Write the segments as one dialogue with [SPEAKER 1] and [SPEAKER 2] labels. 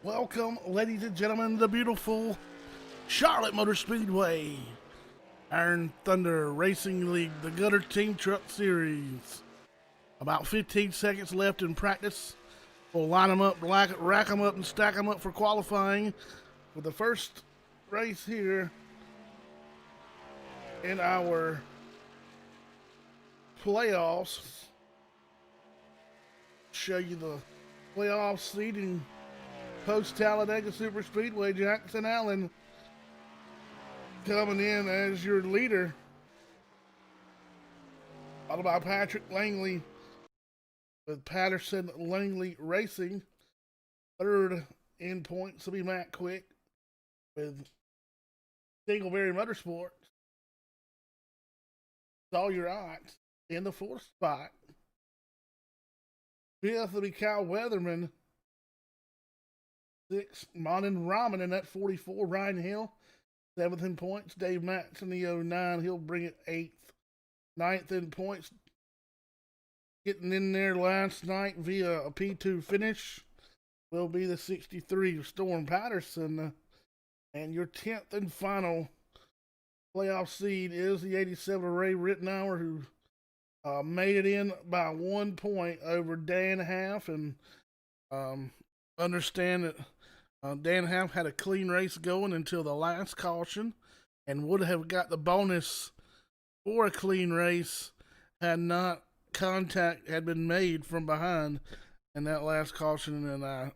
[SPEAKER 1] Welcome, ladies and gentlemen, to the beautiful Charlotte Motor Speedway, Iron Thunder Racing League, the Gutter Team Truck Series. About 15 seconds left in practice. We'll line them up, rack them up, and stack them up for qualifying for the first race here in our playoffs. Show you the playoff seeding. Post-Talladega Super Speedway, Jackson Allen coming in as your leader, followed by Patrick Langley with Patterson Langley Racing. Third in points will be Matt Quick with Dingleberry Motorsports. Sawyer Ott in the fourth spot. Fifth will be Kyle Weatherman. Sixth, Monin Ramen in that 44. Ryan Hill, seventh in points. Dave Matz in the 09. He'll bring it eighth. Ninth in points. Getting in there last night via a P2 finish will be the 63 Storm Patterson. And your 10th and final playoff seed is the 87 Ray Rittenauer, who made it in by 1 point over Dan Half. And understand that Dan Half had a clean race going until the last caution and would have got the bonus for a clean race had not contact had been made from behind in that last caution. And I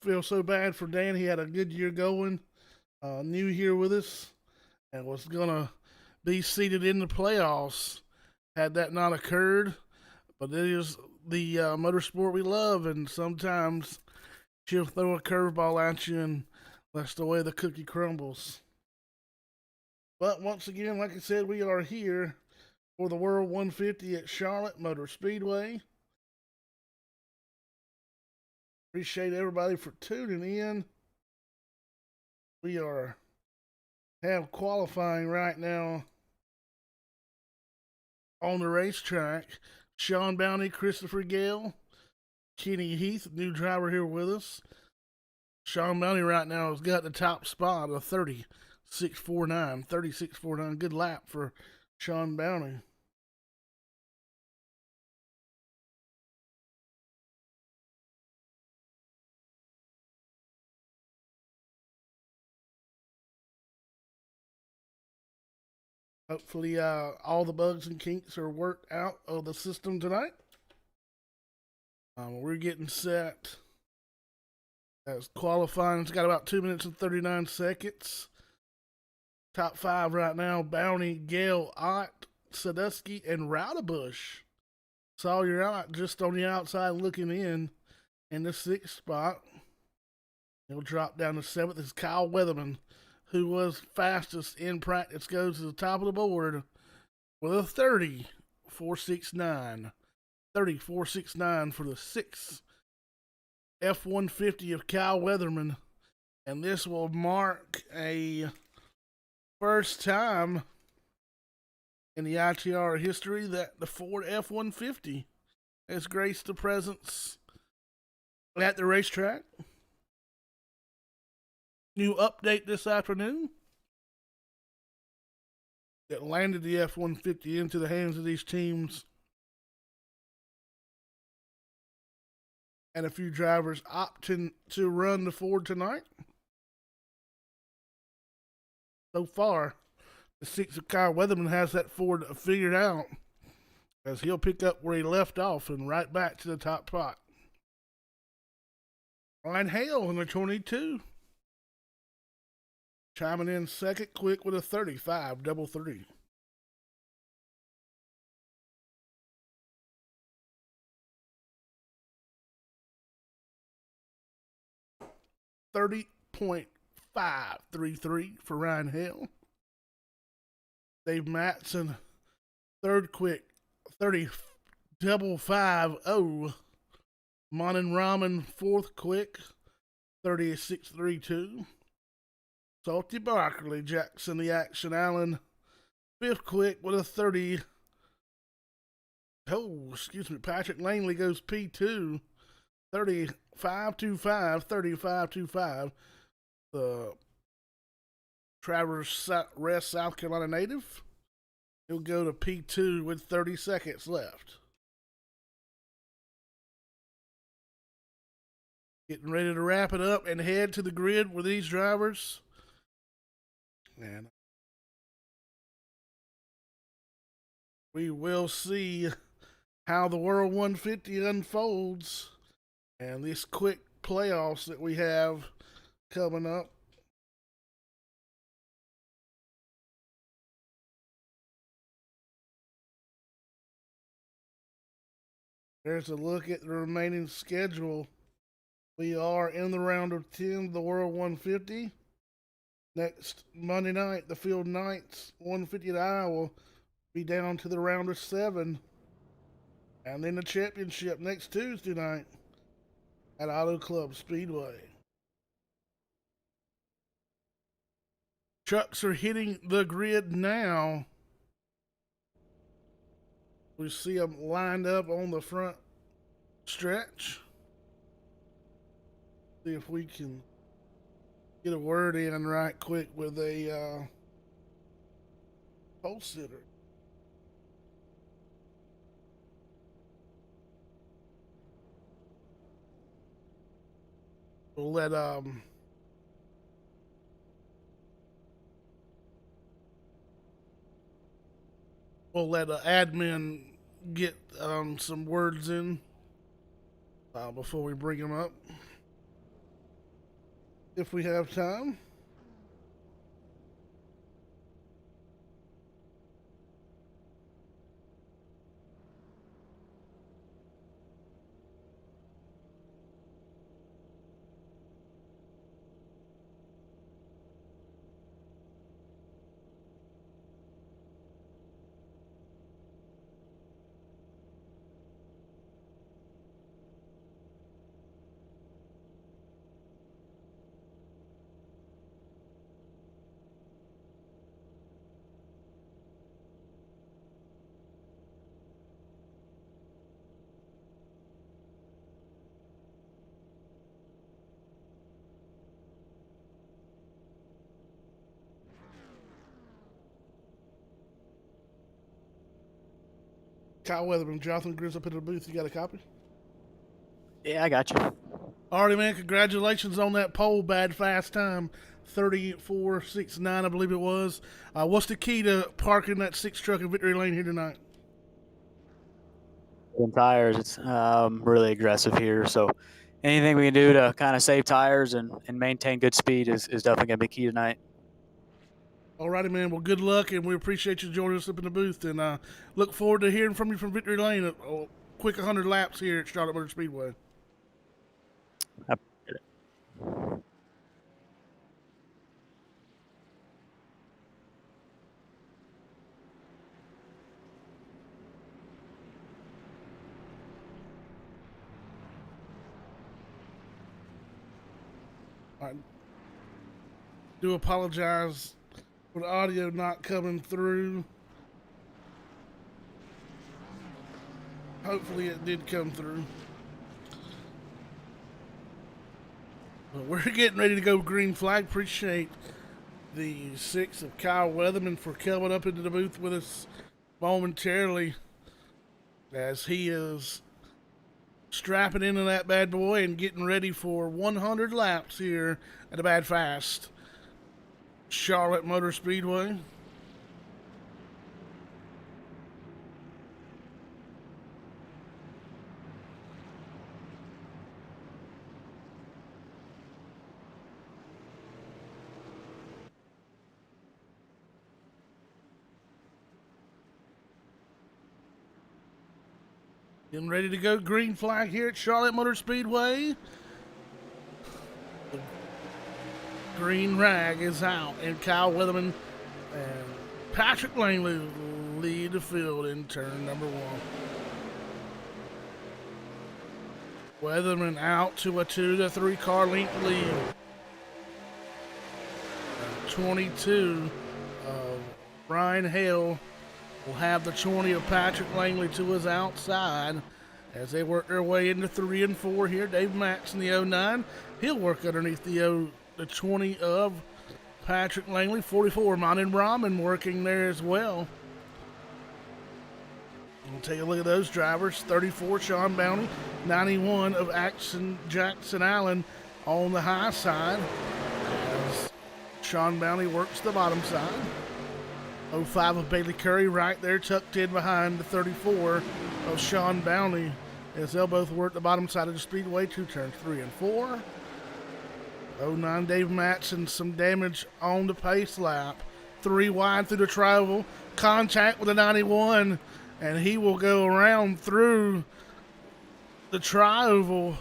[SPEAKER 1] feel so bad for Dan. He had a good year going, new here with us, and was going to be seated in the playoffs had that not occurred. But it is the motorsport we love, and sometimes she'll throw a curveball at you, and that's the way the cookie crumbles. But once again, like I said, we are here for the World 150 at Charlotte Motor Speedway. Appreciate everybody for tuning in. We have qualifying right now on the racetrack. Sean Bounty, Christopher Gale, Kenny Heath, new driver here with us. Sean Bounty right now has got the top spot of 36.49. Good lap for Sean Bounty. Hopefully all the bugs and kinks are worked out of the system tonight. We're getting set as qualifying. It's got about 2 minutes and 39 seconds. Top five right now: Bounty, Gale, Ott, Sadusky, and Rowdebush. Sawyer Ott just on the outside looking in the sixth spot. He'll drop down to seventh as Kyle Weatherman, who was fastest in practice, goes to the top of the board with a 30.469. 30.469 for the sixth F-150 of Kyle Weatherman. And this will mark a first time in the ITRL history that the Ford F-150 has graced the presence at the racetrack. New update this afternoon that landed the F-150 into the hands of these teams, and a few drivers opting to run the Ford tonight. So far, the sixth of Kyle Weatherman has that Ford figured out, as he'll pick up where he left off and right back to the top spot. Ryan Hale in the 22. Chiming in second, Quick with a 35.33. $30.533 for Ryan Hale. Dave Matson, third, Quick, 30.550. Monin Ramen, fourth, Quick, 36.32. Salty Barkley, Jackson the Action Allen, fifth, Quick with a 30. Patrick Langley goes P2 35-5, 35-5. The Traverse Rest South Carolina native. He'll go to P2 with 30 seconds left. Getting ready to wrap it up and head to the grid with these drivers. And we will see how the World 150 unfolds and this quick playoffs that we have coming up. There's a look at the remaining schedule. We are in the round of 10 of the World 150. Next Monday night, the Field Knights 150 at Iowa will be down to the round of 7. And then the championship next Tuesday night at Auto Club Speedway. Trucks are hitting the grid now. We see them lined up on the front stretch. See if we can get a word in right quick with a pole sitter. We'll let admin get some words in before we bring them up, if we have time. Kyle Weatherman, Jonathan Grizz up in the booth. You got a copy?
[SPEAKER 2] Yeah, I got you.
[SPEAKER 1] Alrighty, man. Congratulations on that pole. Bad fast time. 34.69, I believe it was. What's the key to parking that 6 truck in Victory Lane here tonight?
[SPEAKER 2] In tires, it's really aggressive here. So anything we can do to kind of save tires and maintain good speed is definitely going to be key tonight.
[SPEAKER 1] Alrighty, man. Well, good luck, and we appreciate you joining us up in the booth. And look forward to hearing from you from Victory Lane. A quick 100 laps here at Charlotte Motor Speedway.
[SPEAKER 2] I appreciate it.
[SPEAKER 1] I do apologize for the audio not coming through. Hopefully it did come through. But we're getting ready to go green flag. Appreciate the 6 of Kyle Weatherman for coming up into the booth with us momentarily as he is strapping into that bad boy and getting ready for 100 laps here at a bad fast Charlotte Motor Speedway. Getting ready to go green flag here at Charlotte Motor Speedway. The green rag is out, and Kyle Weatherman and Patrick Langley lead the field in turn number 1. Weatherman out to a 2 to 3 car length lead. 22 of Brian Hale will have the 20 of Patrick Langley to his outside. As they work their way into 3 and 4 here, Dave Max in the 09. He'll work underneath the 20 of Patrick Langley. 44, Mountain Brahman working there as well. We'll take a look at those drivers. 34, Sean Bounty. 91 of Jackson Allen on the high side. As Sean Bounty works the bottom side. 05 of Bailey Curry right there tucked in behind the 34 of Sean Bounty. As they'll both work the bottom side of the Speedway. 2 turns 3 and 4. 09 Dave Matson, some damage on the pace lap. 3 wide through the tri-oval. Contact with the 91. And he will go around through the tri-oval.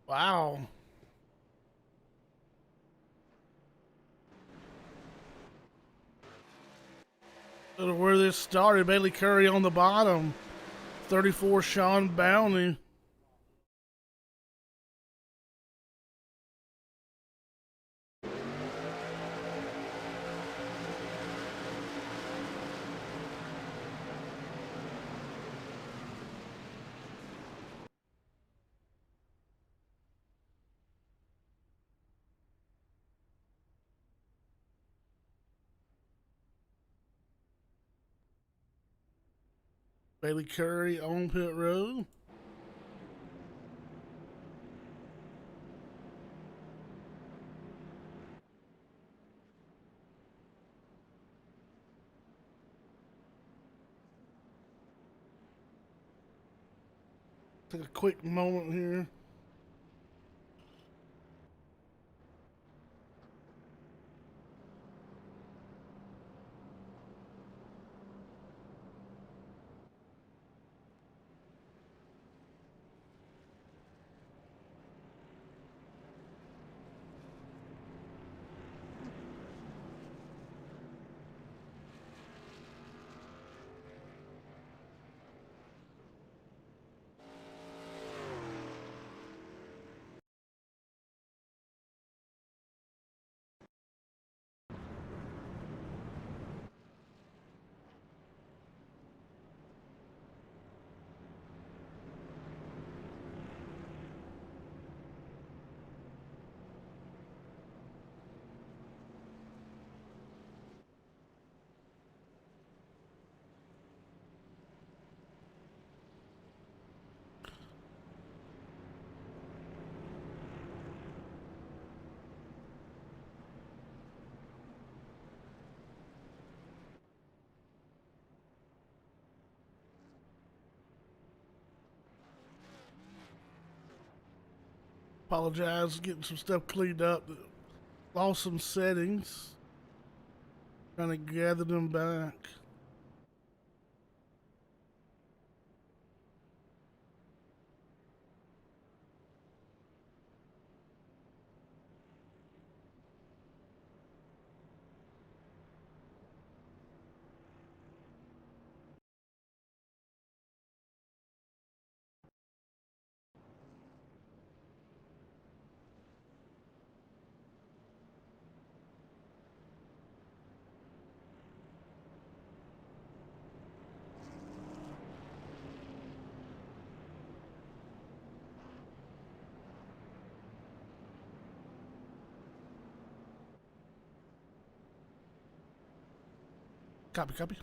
[SPEAKER 1] Wow. Where this started, Bailey Curry on the bottom. 34, Sean Bounty. Bailey Curry on pit road. Take a quick moment here. Apologize, getting some stuff cleaned up. Lost some settings. Trying to gather them back. Copy.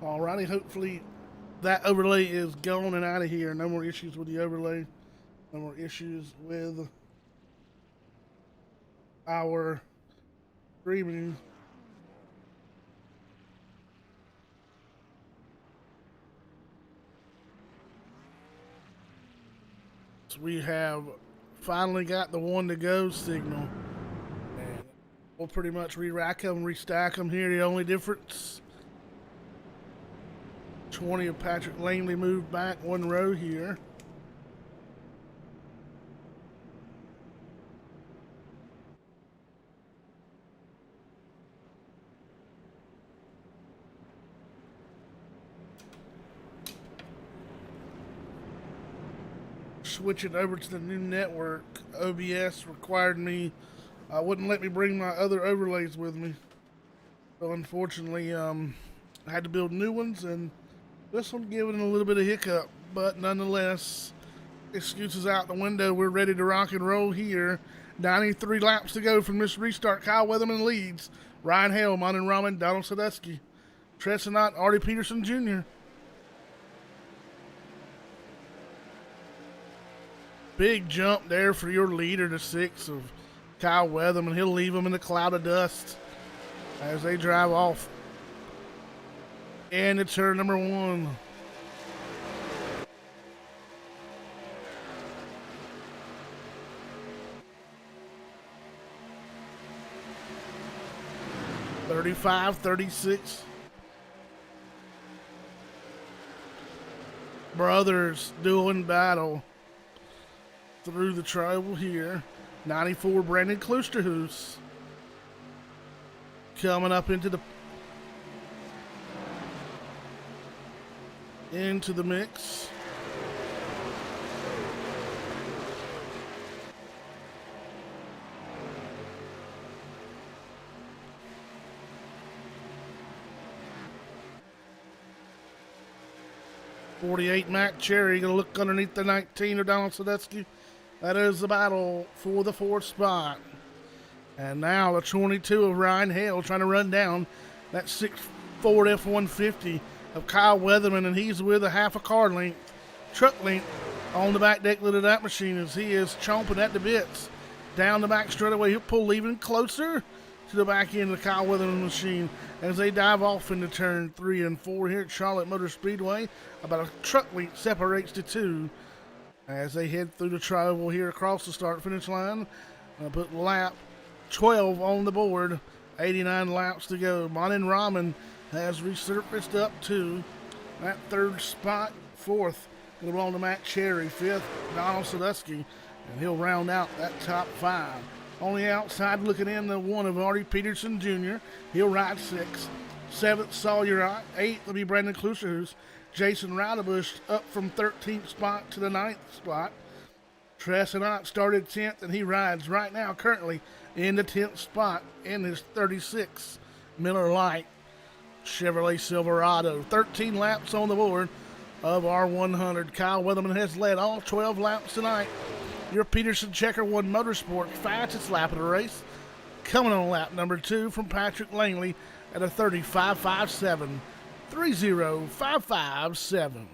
[SPEAKER 1] Alrighty, hopefully that overlay is gone and out of here. No more issues with the overlay. No more issues with our streaming. So we have finally got the one to go signal. And we'll pretty much re-rack them, restack them here. The only difference, 20 of Patrick Langley moved back one row here. Switching over to the new network, OBS required me, wouldn't let me bring my other overlays with me. So unfortunately, I had to build new ones, and this one giving a little bit of hiccup, but nonetheless, excuses out the window. We're ready to rock and roll here. 93 laps to go from this restart. Kyle Weatherman leads. Ryan Hale, Monin Raman, Donald Sadusky, Tressenot, Artie Peterson Jr. Big jump there for your leader to 6 of Kyle Weatherman. He'll leave him in a cloud of dust as they drive off. And it's turn number 1. $35-36. Brothers doing battle through the tribal here. 94 Brandon Klusterhuis coming up into the mix. '48 Mac Cherry gonna look underneath the 19 of Donald Sadusky. That is the battle for the 4th spot. And now the 22 of Ryan Hale trying to run down that 6 Ford F-150 of Kyle Weatherman, and he's with a half a car length, truck length on the back deck lid of that machine as he is chomping at the bits. Down the back straightaway, he'll pull even closer to the back end of the Kyle Weatherman machine as they dive off into turn 3 and 4 here at Charlotte Motor Speedway. About a truck length separates the two as they head through the trioval here across the start-finish line. I put lap 12 on the board, 89 laps to go. Monin Raman has resurfaced up to that 3rd spot. 4th going to belong to Matt Cherry. 5th, Donald Sadusky, and he'll round out that top 5. On the outside, looking in, the 1 of Artie Peterson Jr. He'll ride 6th. 7th, Sawyer. 8th will be Brandon Klusterhuis. Jason Roudebush up from 13th spot to the 9th spot. Tressenot started 10th, and he rides right now currently in the 10th spot in his 36 Miller Lite Chevrolet Silverado. 13 laps on the board of our 100. Kyle Weatherman has led all 12 laps tonight. Your Peterson Checker 1 Motorsport fastest lap of the race. Coming on lap number 2 from Patrick Langley at a 35.57. 30557.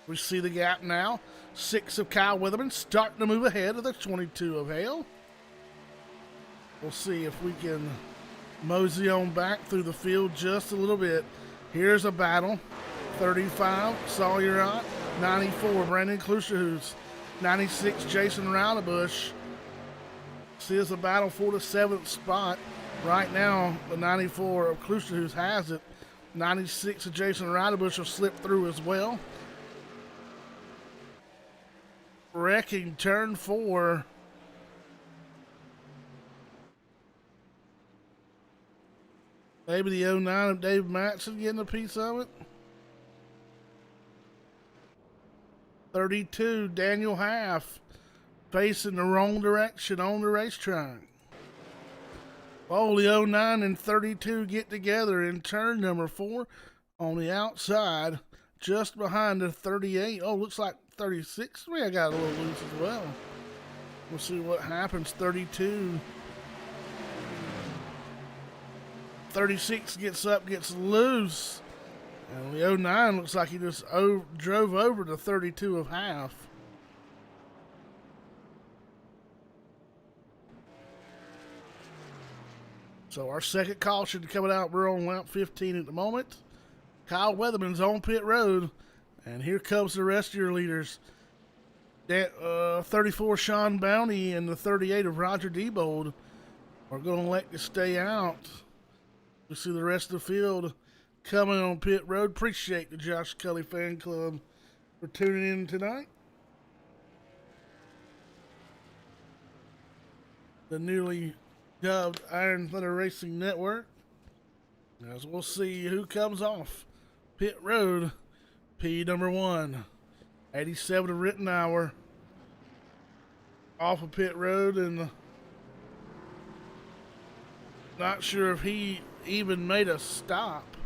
[SPEAKER 1] We see the gap now. 6 of Kyle Weatherman starting to move ahead of the 22 of Hale. We'll see if we can mosey on back through the field just a little bit. Here's a battle. 35, Sawyer. 94, Brandon Klusterhuis. 96, Jason Roudebush. See, it's a battle for the 7th spot. Right now, the 94 of Klusterhuis has it. 96 of Jason Roudebush will slip through as well. Wrecking turn 4. Maybe the 09 of Dave Matson getting a piece of it. 32, Daniel Half, facing the wrong direction on the racetrack. Oh, the 09 and 32 get together in turn number 4 on the outside, just behind the 38. Oh, looks like 36. I got a little loose as well. We'll see what happens. 32 36 gets up, gets loose. And the 09 looks like he just drove over the 32 of half. So our second caution coming out. We're on lap 15 at the moment. Kyle Weatherman's on pit road. And here comes the rest of your leaders. That 34 Sean Bounty and the 38 of Roger Diebold are going to elect to stay out. We see the rest of the field coming on pit road. Appreciate the Josh Cully fan club for tuning in tonight. The newly dubbed Iron Thunder Racing Network. As we'll see who comes off pit road. P number 1, 87 of Rittenhour off of pit road, and not sure if he even made a stop.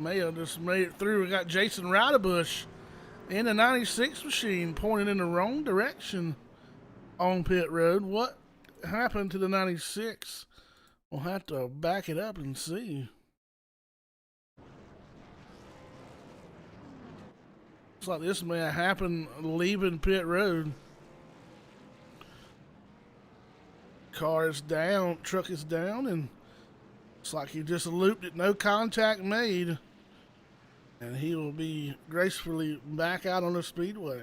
[SPEAKER 1] May have just made it through. We got Jason Ridebush in the 96 machine pointing in the wrong direction on pit road. What happened to the 96? We'll have to back it up and see. Looks like this may have happened leaving pit road. Car is down, truck is down, and looks like he just looped it, no contact made. And he will be gracefully back out on the speedway.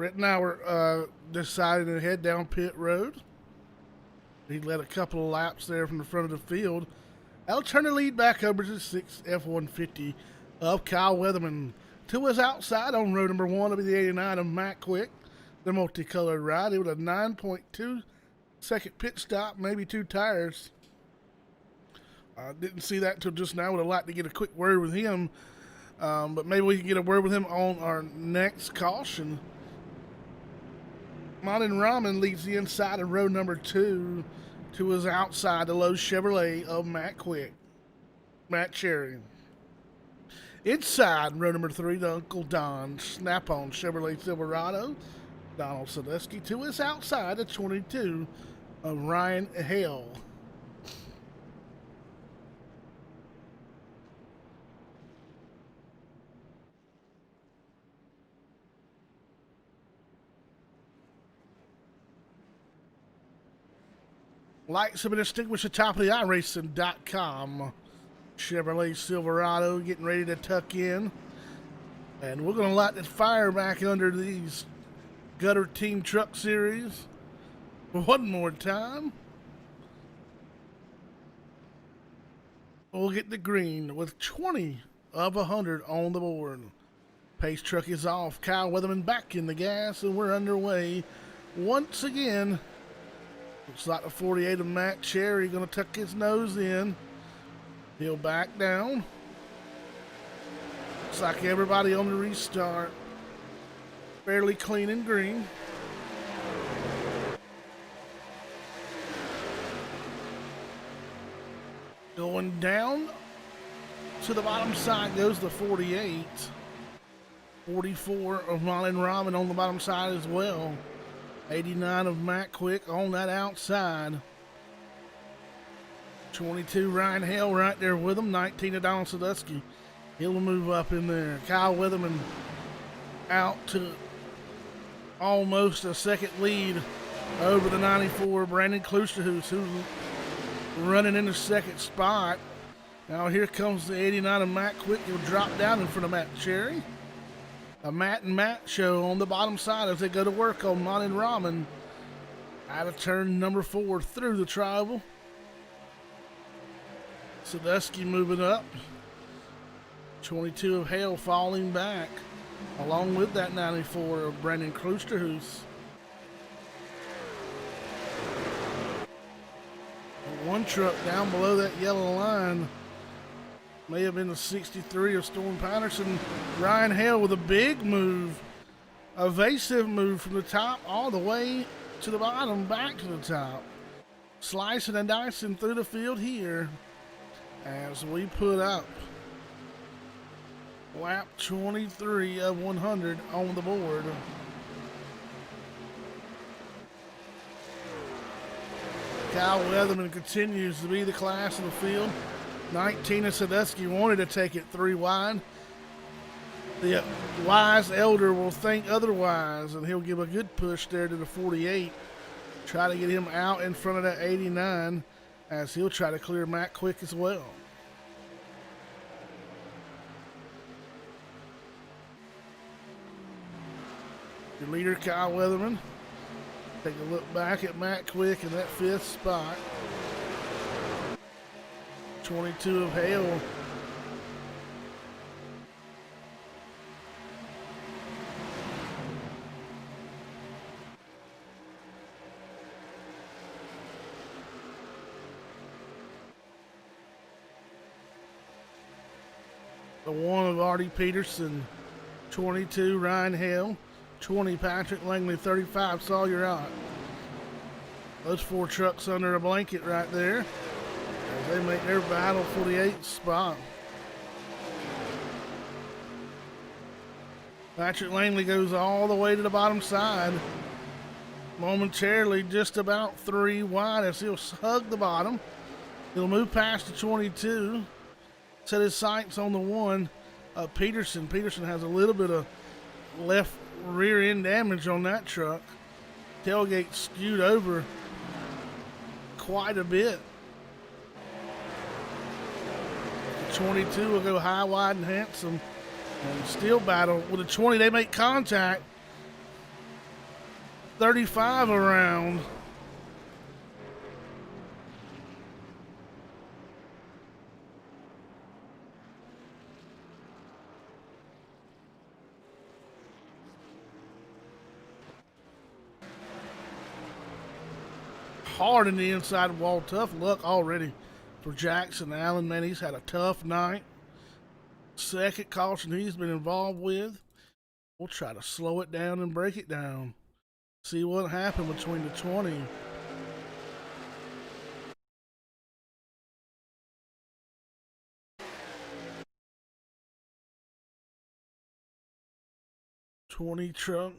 [SPEAKER 1] Rittenauer decided to head down pit road. He led a couple of laps there from the front of the field. That'll turn the lead back over to 6 F-150 of Kyle Weatherman. To his outside on row number 1 will be the 89 of Matt Quick, the multicolored ride. It was a 9.2 second pit stop, maybe 2 tires. Didn't see that until just now. Would have liked to get a quick word with him, but maybe we can get a word with him on our next caution. Martin Rahman leads the inside of row number 2 to his outside, the low Chevrolet of Matt Cherry. Inside row number 3, the Uncle Don Snap-on Chevrolet Silverado, Donald Sadusky. To his outside, the 22 of Ryan Hale. Lights have been extinguished at the top of the iRacing.com. Chevrolet Silverado getting ready to tuck in. And we're going to light the fire back under these Gutter Team Truck Series one more time. We'll get the green with 20 of 100 on the board. Pace truck is off. Kyle Weatherman back in the gas, and we're underway once again. Looks like the 48 of Matt Cherry going to tuck his nose in. He'll back down. Looks like everybody on the restart fairly clean and green. Going down to the bottom side goes the 48. 44 of Marlon Rahman on the bottom side as well. 89 of Matt Quick on that outside. 22 Ryan Hale right there with him. 19 of Donald Sadusky. He'll move up in there. Kyle Weatherman out to almost a second lead over the 94 Brandon Klusterhuis, who's running in the second spot. Now here comes the 89 of Matt Quick. He'll drop down in front of Matt Cherry. A Matt and Matt show on the bottom side as they go to work on Martin Rahman. Out of turn number 4 through the tribal. Sadusky moving up. 22 of Hale falling back, along with that 94 of Brandon Klusterhuis. One truck down below that yellow line may have been the 63 of Storm Patterson. Ryan Hale with a big move, evasive move from the top all the way to the bottom, back to the top. Slicing and dicing through the field here as we put up lap 23 of 100 on the board. Kyle Weatherman continues to be the class of the field. 19 of Sadusky wanted to take it 3 wide. The wise elder will think otherwise, and he'll give a good push there to the 48. Try to get him out in front of that 89 as he'll try to clear Matt Quick as well. Your leader, Kyle Weatherman. Take a look back at Matt Quick in that 5th spot. 22 of Hale. The 1 of Artie Peterson. 22 Ryan Hale. 20 Patrick Langley. 35 Sawyer Ott. Those 4 trucks under a blanket right there as they make their battle for the 8th spot. Patrick Langley goes all the way to the bottom side, momentarily just about 3 wide as he'll hug the bottom. He'll move past the 22, set his sights on the 1 of Peterson. Peterson has a little bit of left rear end damage on that truck. Tailgate skewed over quite a bit. The 22 will go high, wide, and handsome and still battle with the 20. They make contact. 35 around. Hard in the inside wall. Tough luck already for Jackson Allen. Man, he's had a tough night. Second caution he's been involved with. We'll try to slow it down and break it down. See what happened between the 20. Truck.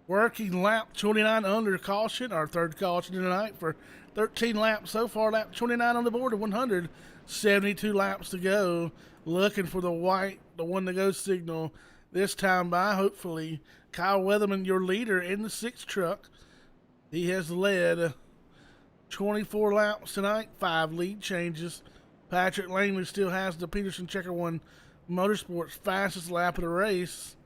[SPEAKER 1] Working lap 29 under caution, our third caution tonight for 13 laps so far. Lap 29 on the board, 172 laps to go. Looking for the white, the one to go signal this time by, hopefully. Kyle Weatherman, your leader in the 6 truck. He has led 24 laps tonight, 5 lead changes. Patrick Langley still has the Peterson Checker One Motorsports fastest lap of the race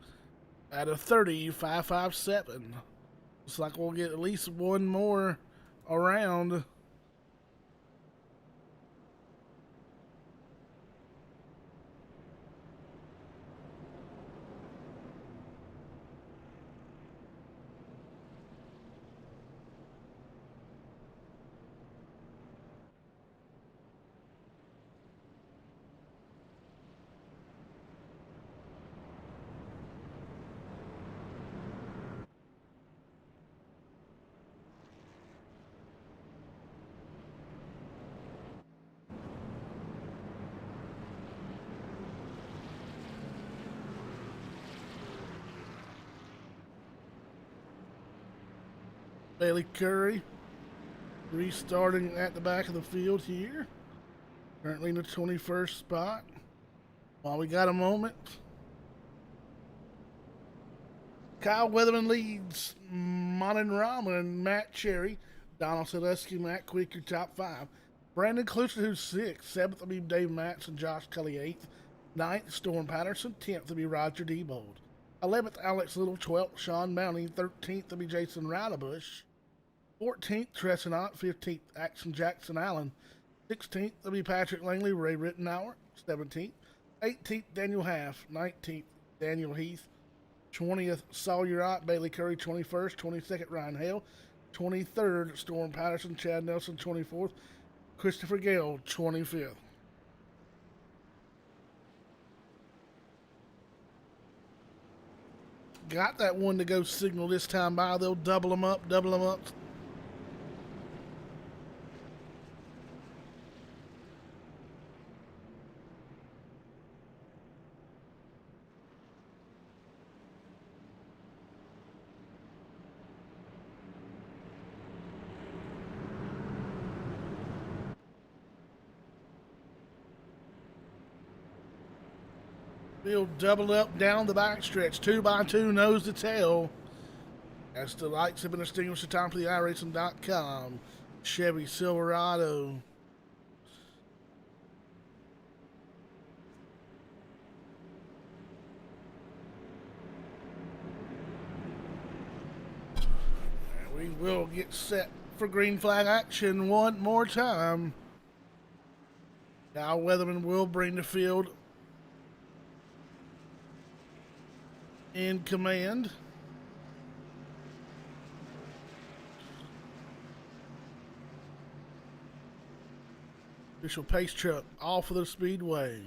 [SPEAKER 1] at a 30.557. Looks like we'll get at least one more around. Bailey Curry restarting at the back of the field here. Currently in the 21st spot. While we got a moment, Kyle Weatherman leads Monin Rahman, Matt Cherry, Donald Selesky, Matt Quick, your top 5. Brandon Kluster, who's 6th. 7th will be Dave Matz and Josh Kelly, 8th. 9th, Storm Patterson. 10th will be Roger Diebold. 11th, Alex Little. 12th, Sean Mounty. 13th will be Jason Ridebush. 14th, Tresson Ott. 15th, Action Jackson Allen. 16th will be Patrick Langley, Ray Rittenauer. 17th. 18th, Daniel Half. 19th, Daniel Heath. 20th, Sawyer Ott, Bailey Curry. 21st. 22nd, Ryan Hale. 23rd, Storm Patterson, Chad Nelson. 24th, Christopher Gale. 25th. Got that one to go signal this time by. They'll double them up, double them up. We'll double up down the backstretch. 2x2 nose to tail. As the lights have been extinguished, the time for the iRacing.com Chevy Silverado. And we will get set for green flag action one more time. Now Weatherman will bring the field in command. Official pace truck off of the Speedway.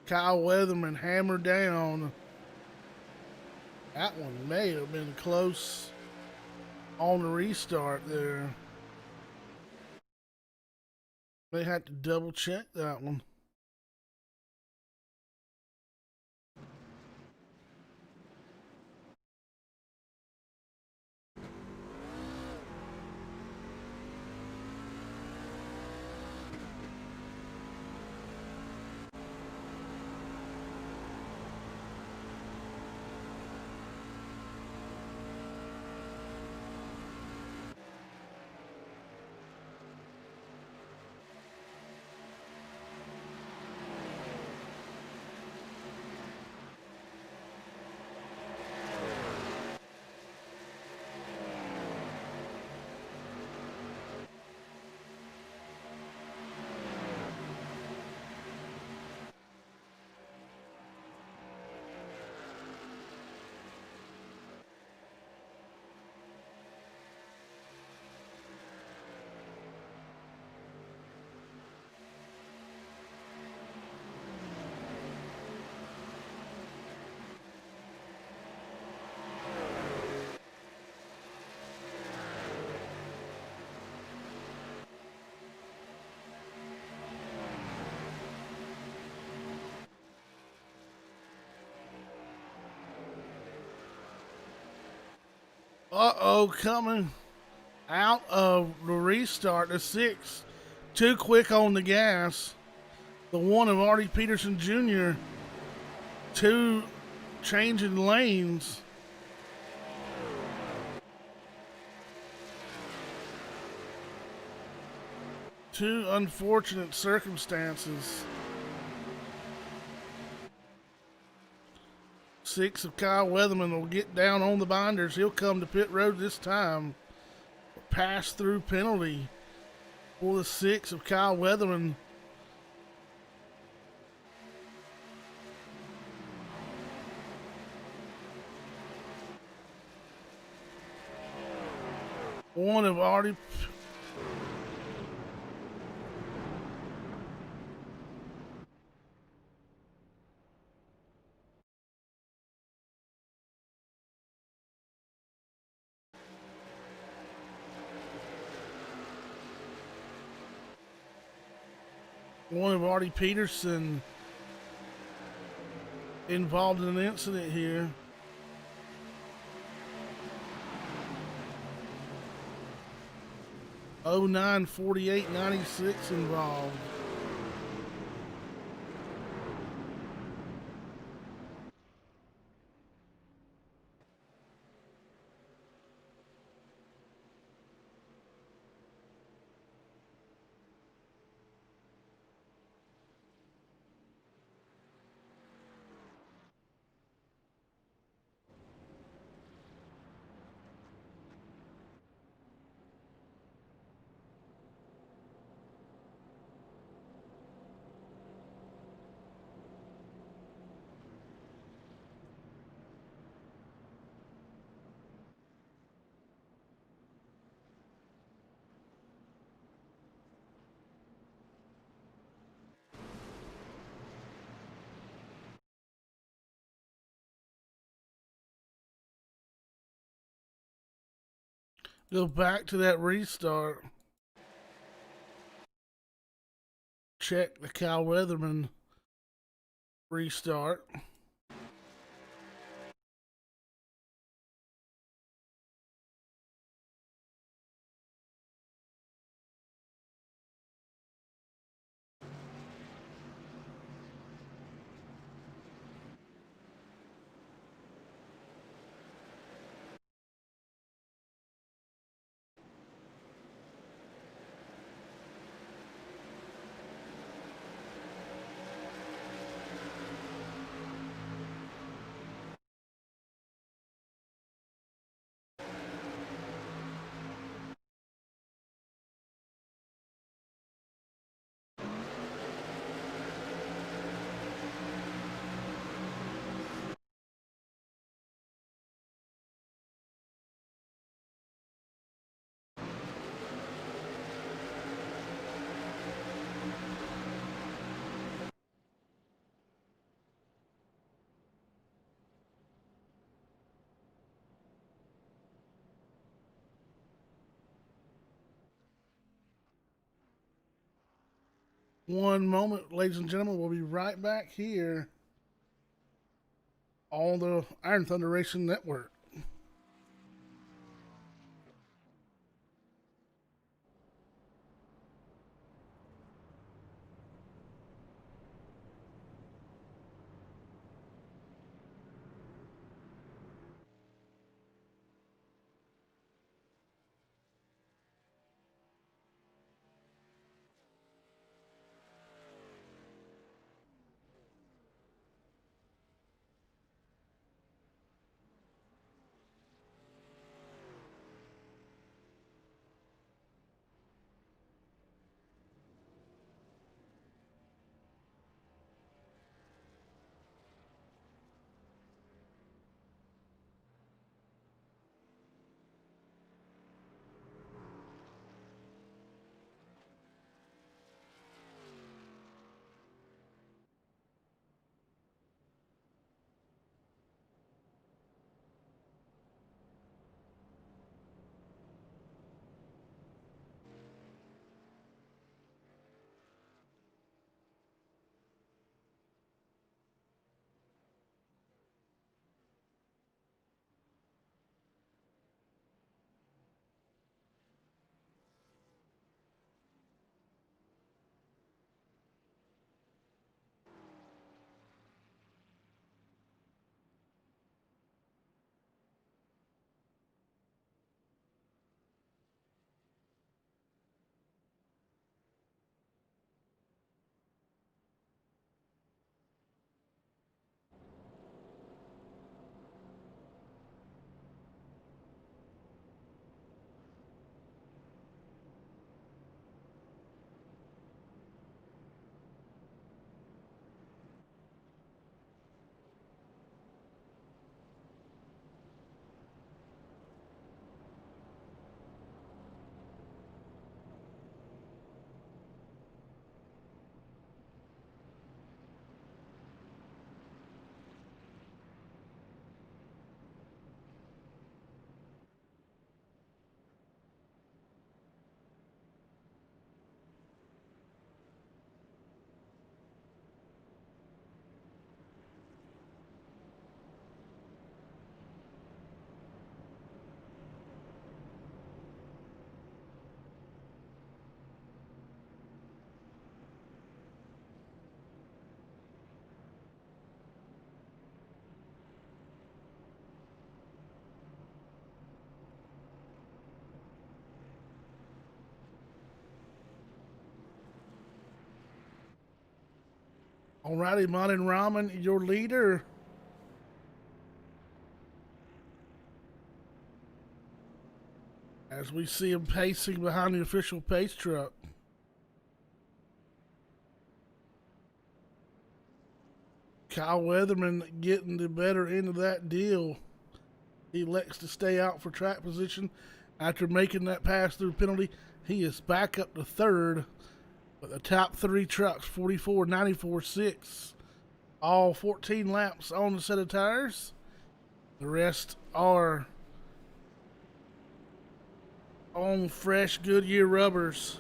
[SPEAKER 1] Kyle Weatherman hammered down. That one may have been close on the restart there. They had to double check that one. Coming out of the restart, the 6, too quick on the gas. The 1 of Artie Peterson Jr., 2 changing lanes. Two unfortunate circumstances. 6 of Kyle Weatherman will get down on the binders. He'll come to pit road this time. Pass-through penalty for the 6 of Kyle Weatherman. One of Artie. One of Artie Peterson involved in an incident here. 09 48 96 involved. Go back to that restart. Check the Cal Weatherman restart. One moment, ladies and gentlemen. We'll be right back here on the Iron Thunder Racing Network. Alrighty, Modern Ramen, your leader. As we see him pacing behind the official pace truck. Kyle Weatherman getting the better end of that deal. He elects to stay out for track position after making that pass-through penalty. He is back up to third. But the top three trucks, 44, 94, 6, all 14 laps on the set of tires. The rest are on fresh Goodyear rubbers.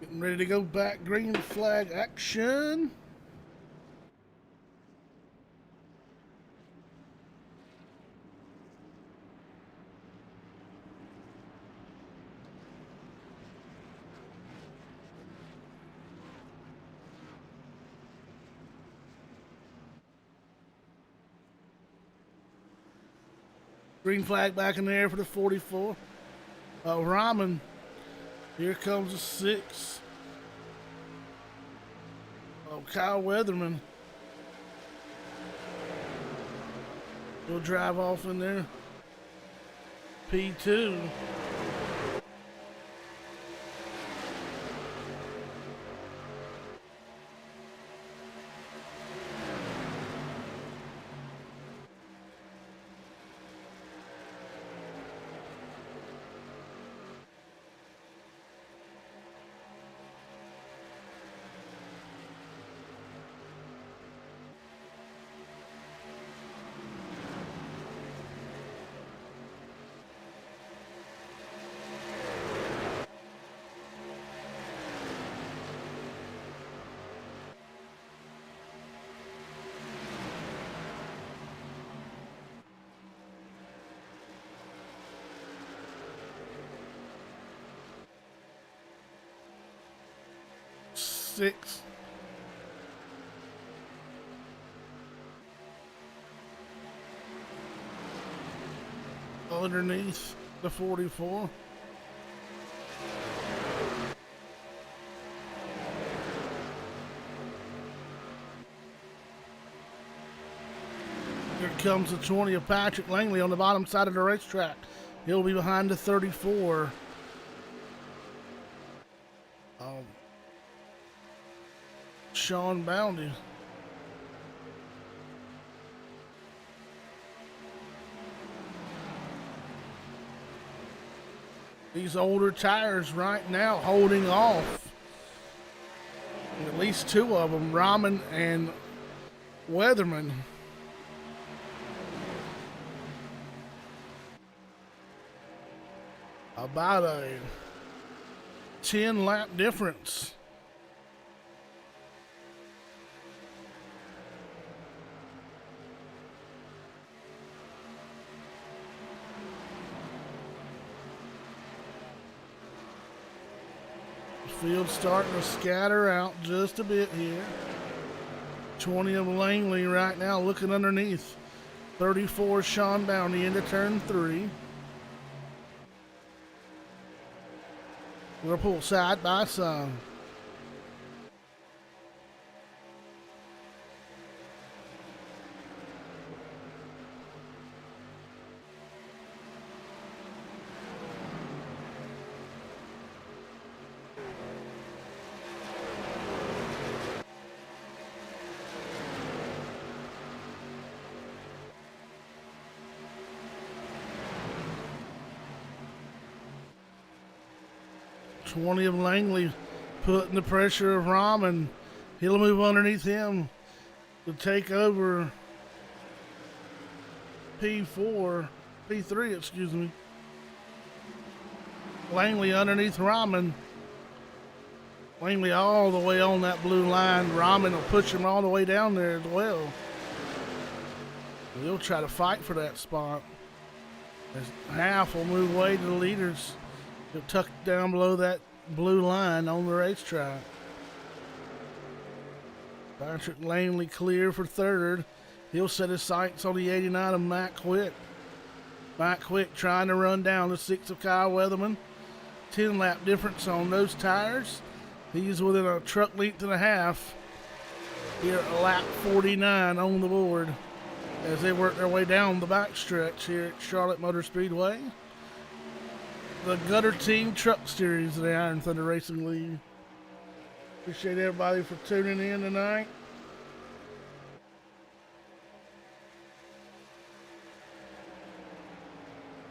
[SPEAKER 1] Getting ready to go back, green flag action. Green flag back in the air for the 44. Ramen. Here comes the 6. Kyle Weatherman. He'll drive off in there. P2. Six. Underneath the 44. Here comes the 20 of Patrick Langley on the bottom side of the racetrack. He'll be behind the 34. Sean Boundy. These older tires right now holding off. At least two of them, Ramen and Weatherman. About a 10 lap difference. Field starting to scatter out just a bit here. 20 of Langley right now looking underneath. 34 Sean Bounty into turn 3. We'll pull side by side. Twenty of Langley putting the pressure of Ramen. He'll move underneath him. to take over P3, excuse me. Langley underneath Rahman. Langley all the way on that blue line. Rahman will push him all the way down there as well. He'll try to fight for that spot. As half will move away to the leaders. He'll tuck down below that blue line on the racetrack. Patrick Langley clear for third. He'll set his sights on the 89 of Matt Quick. Matt Quick trying to run down the 6 of Kyle Weatherman. 10-lap difference on those tires. He's within a truck length and a half here at lap 49 on the board as they work their way down the backstretch here at Charlotte Motor Speedway. The Gutter Team Truck Series of the Iron Thunder Racing League. Appreciate everybody for tuning in tonight.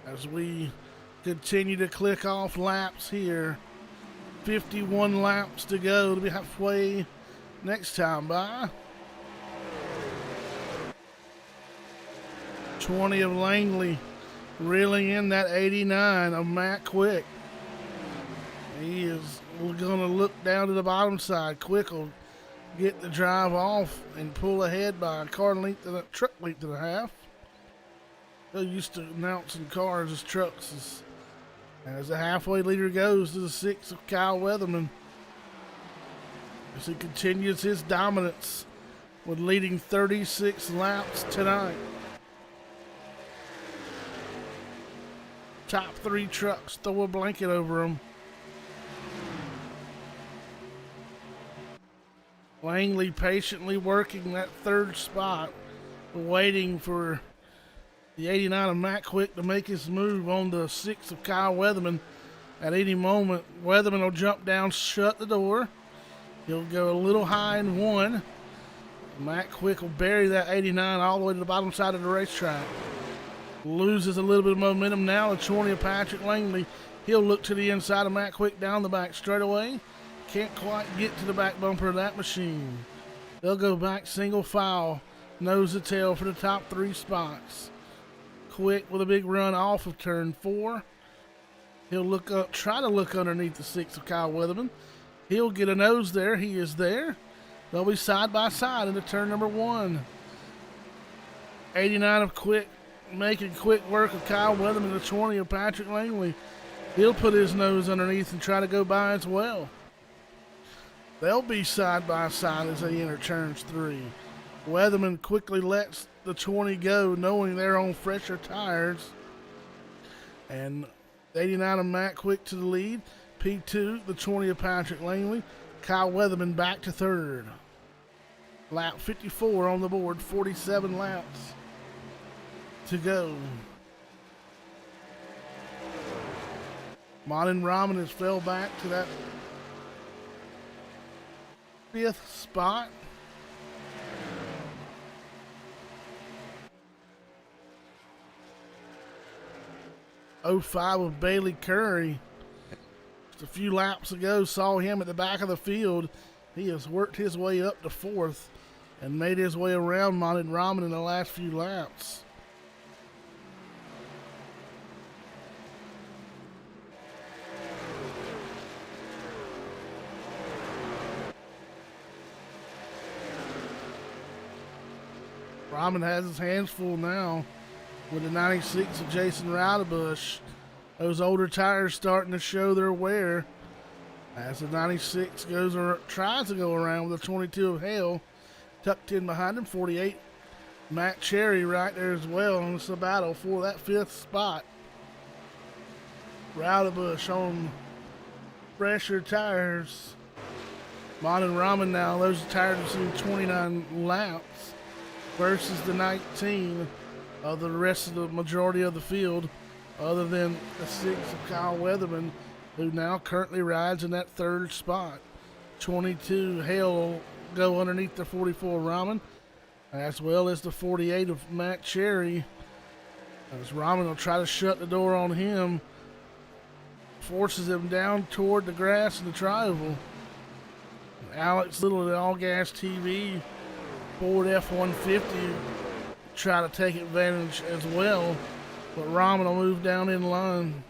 [SPEAKER 1] As we continue to click off laps here. 51 laps to go to be halfway next time by. 20 of Langley reeling in that 89 of Matt Quick. He is going to look down to the bottom side. Quick will get the drive off and pull ahead by a car length and a truck length and a half. They're used to announcing cars as trucks. As the halfway leader goes to the 6 of Kyle Weatherman. As he continues his dominance with leading 36 laps tonight. Top 3 trucks throw a blanket over them. Langley patiently working that third spot, waiting for the 89 of Matt Quick to make his move on the 6 of Kyle Weatherman. At any moment, Weatherman will jump down, shut the door. He'll go a little high in 1. Matt Quick will bury that 89 all the way to the bottom side of the racetrack. Loses a little bit of momentum now. The 20 of Patrick Langley. He'll look to the inside of Matt Quick down the back straightaway. Can't quite get to the back bumper of that machine. They'll go back single file, nose to tail for the top 3 spots. Quick with a big run off of turn 4. He'll look up, try to look underneath the 6 of Kyle Weatherman. He'll get a nose there. He is there. They'll be side by side into turn number 1. 89 of Quick making quick work of Kyle Weatherman. The 20 of Patrick Langley. He'll put his nose underneath and try to go by as well. They'll be side by side as they enter turns 3. Weatherman quickly lets the 20 go, knowing they're on fresher tires. And 89 of Matt Quick to the lead. P2, the 20 of Patrick Langley. Kyle Weatherman back to third. Lap 54 on the board, 47 laps to go. Martin Rahman has fell back to that 5th spot. '05 of Bailey Curry. Just a few laps ago, saw him at the back of the field. He has worked his way up to 4th and made his way around Martin Rahman in the last few laps. Rahman has his hands full now with the 96 of Jason Roudebush. Those older tires starting to show their wear as the 96 tries to go around with the 22 of Hale tucked in behind him. 48 Matt Cherry right there as well. And it's a battle for that 5th spot. Roudebush on fresher tires. Martin Rahman now, those tires have seen 29 laps versus the 19 of the rest of the majority of the field, other than the 6 of Kyle Weatherman, who now currently rides in that 3rd spot. 22 Hale will go underneath the 44 Rahman, as well as the 48 of Matt Cherry. As Rahman will try to shut the door on him, forces him down toward the grass in the tri-oval. Alex Little at All Gas TV Ford F-150 try to take advantage as well, but Rahman will move down in line.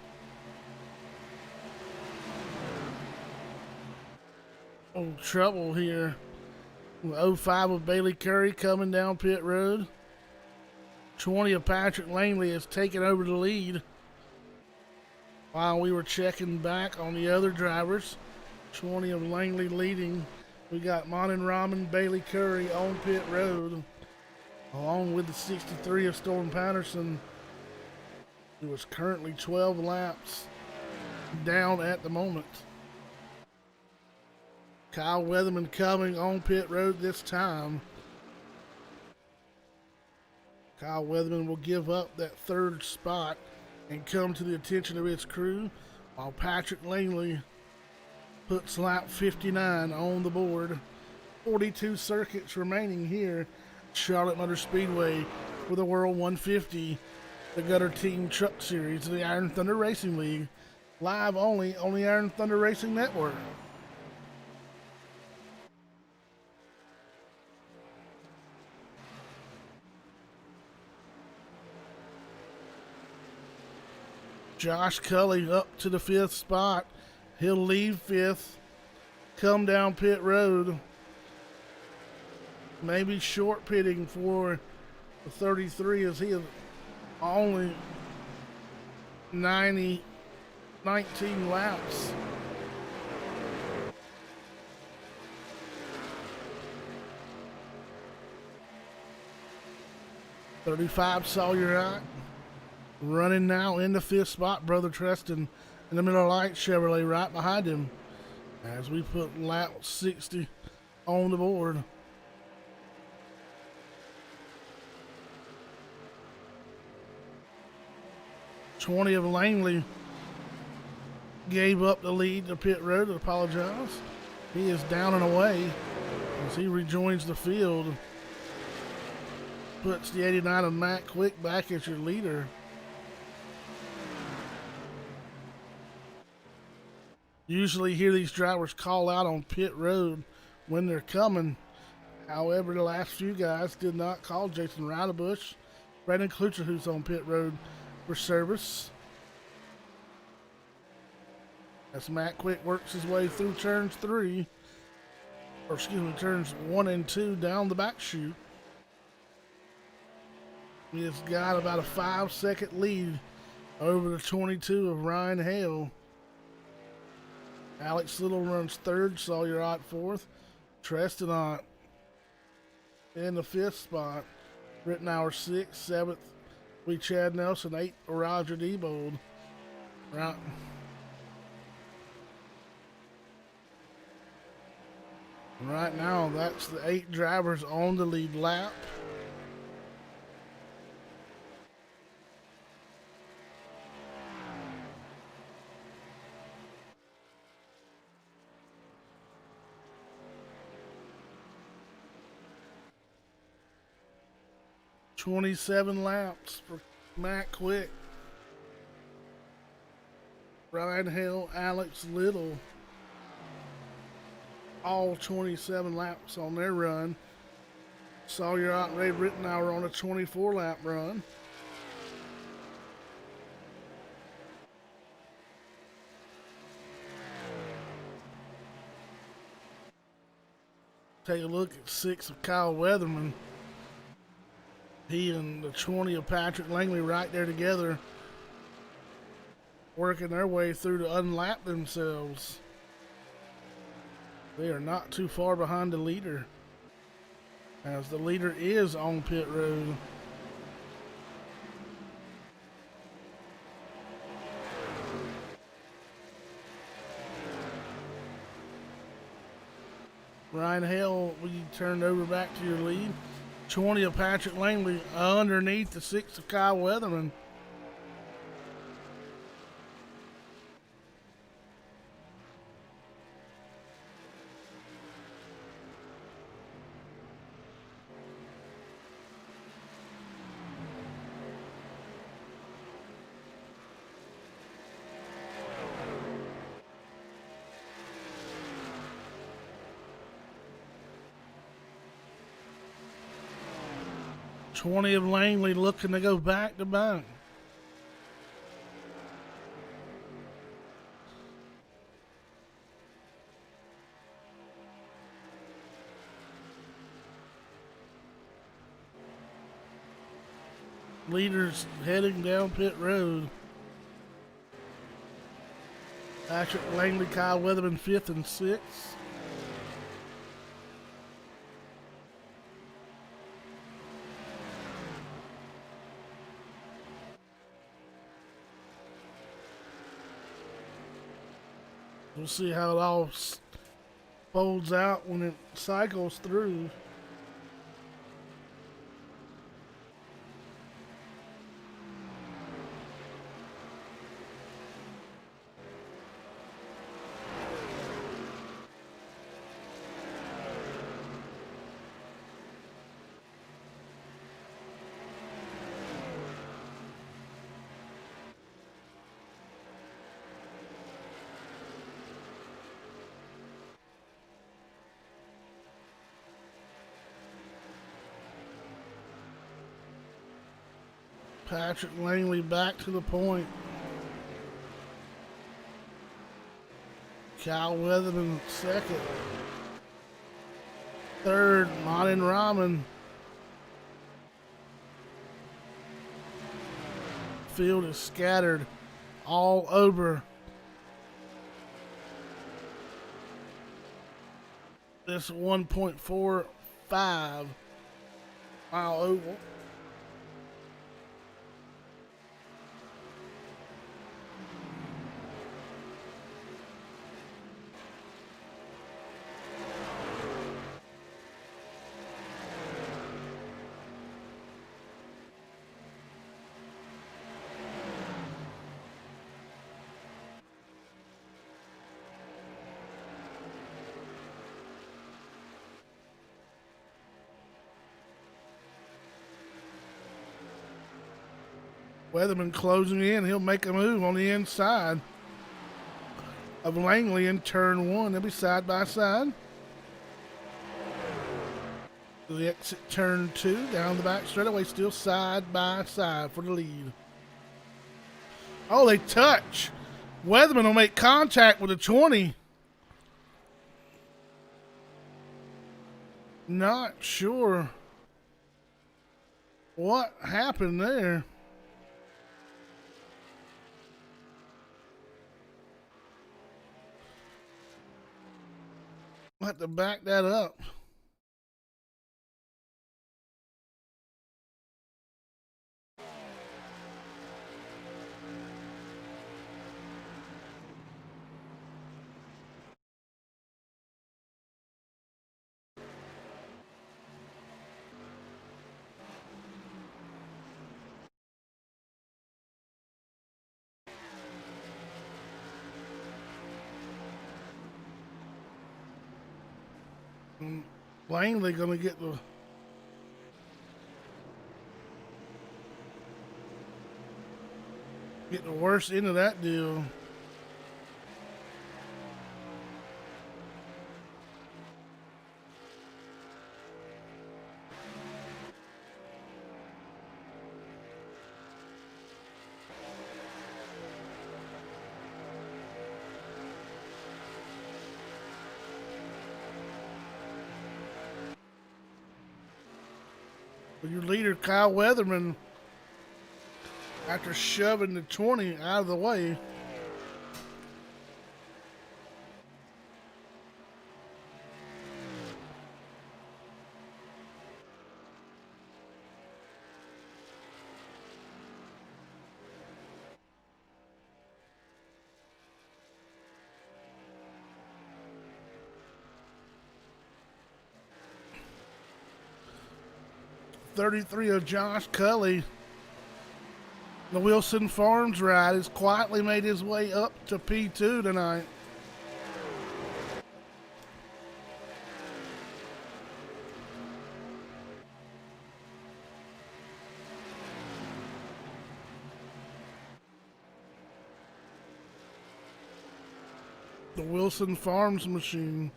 [SPEAKER 1] Oh, trouble here. 05 of Bailey Curry coming down pit road. 20 of Patrick Langley has taken over the lead. While we were checking back on the other drivers, 20 of Langley leading. We got Monin Rahman, Bailey Curry on pit road, along with the 63 of Storm Patterson, who is currently 12 laps down at the moment. Kyle Weatherman coming on pit road this time. Kyle Weatherman will give up that third spot and come to the attention of his crew, while Patrick Langley puts lap 59 on the board. 42 circuits remaining here at Charlotte Motor Speedway for the World 150, the Gutter Team Truck Series of the Iron Thunder Racing League, live only on the Iron Thunder Racing Network. Josh Cully up to the 5th spot. He'll leave 5th, come down pit road. Maybe short pitting for the 33 as he is only 19 laps. "35 Sawyer Wright running now in the 5th spot. Brother Treston in the Miller Lite Chevrolet right behind him as we put lap 60 on the board. "20 of Langley gave up the lead to pit road to apologize. He is down and away as he rejoins the field. Puts the 89 of Matt Quick back as your leader. Usually hear these drivers call out on pit road when they're coming. However, the last few guys did not call. Jason Ridebush, Brandon Klucher, who's on pit road for service. As Matt Quick works his way through turns 1 and 2 down the back chute. He has got about a 5-second lead over the 22 of Ryan Hale. Alex Little runs 3rd, Sawyer Ott 4th, Treston in the 5th spot, Rittenauer 6th, 7th, Chad Nelson, 8th, Roger Diebold. Right now, that's the 8 drivers on the lead lap. "27 laps for Matt Quick, Ryan Hale, Alex Little, all 27 laps on their run. Sawyer Ott and Ray Rittenauer on a 24-lap run. Take a look at 6 of Kyle Weatherman. He and the 20 of Patrick Langley right there together, working their way through to unlap themselves. They are not too far behind the leader, as the leader is on pit road. Ryan Hale, we turned over back to your lead. 20 of Patrick Langley underneath the 6 of Kyle Weatherman. 20 of Langley looking to go back to back. Leaders heading down pit road. Patrick Langley, Kyle Weatherman 5th and 6th. We'll see how it all folds out when it cycles through. Patrick Langley back to the point. Kyle Weatherman 2nd. 3rd, Martin Rahman. Field is scattered all over this 1.45 mile oval. Weatherman closing in. He'll make a move on the inside of Langley in turn 1. They'll be side by side. The exit turn 2 down the back straightaway, still side by side for the lead. Oh, they touch. Weatherman will make contact with the 20. Not sure what happened there. I'll have to back that up. Langley gonna get the worst end of that deal. But your leader, Kyle Weatherman, after shoving the 20 out of the way, .33 of Josh Cully. The Wilson Farms ride has quietly made his way up to P2 tonight. The Wilson Farms machine.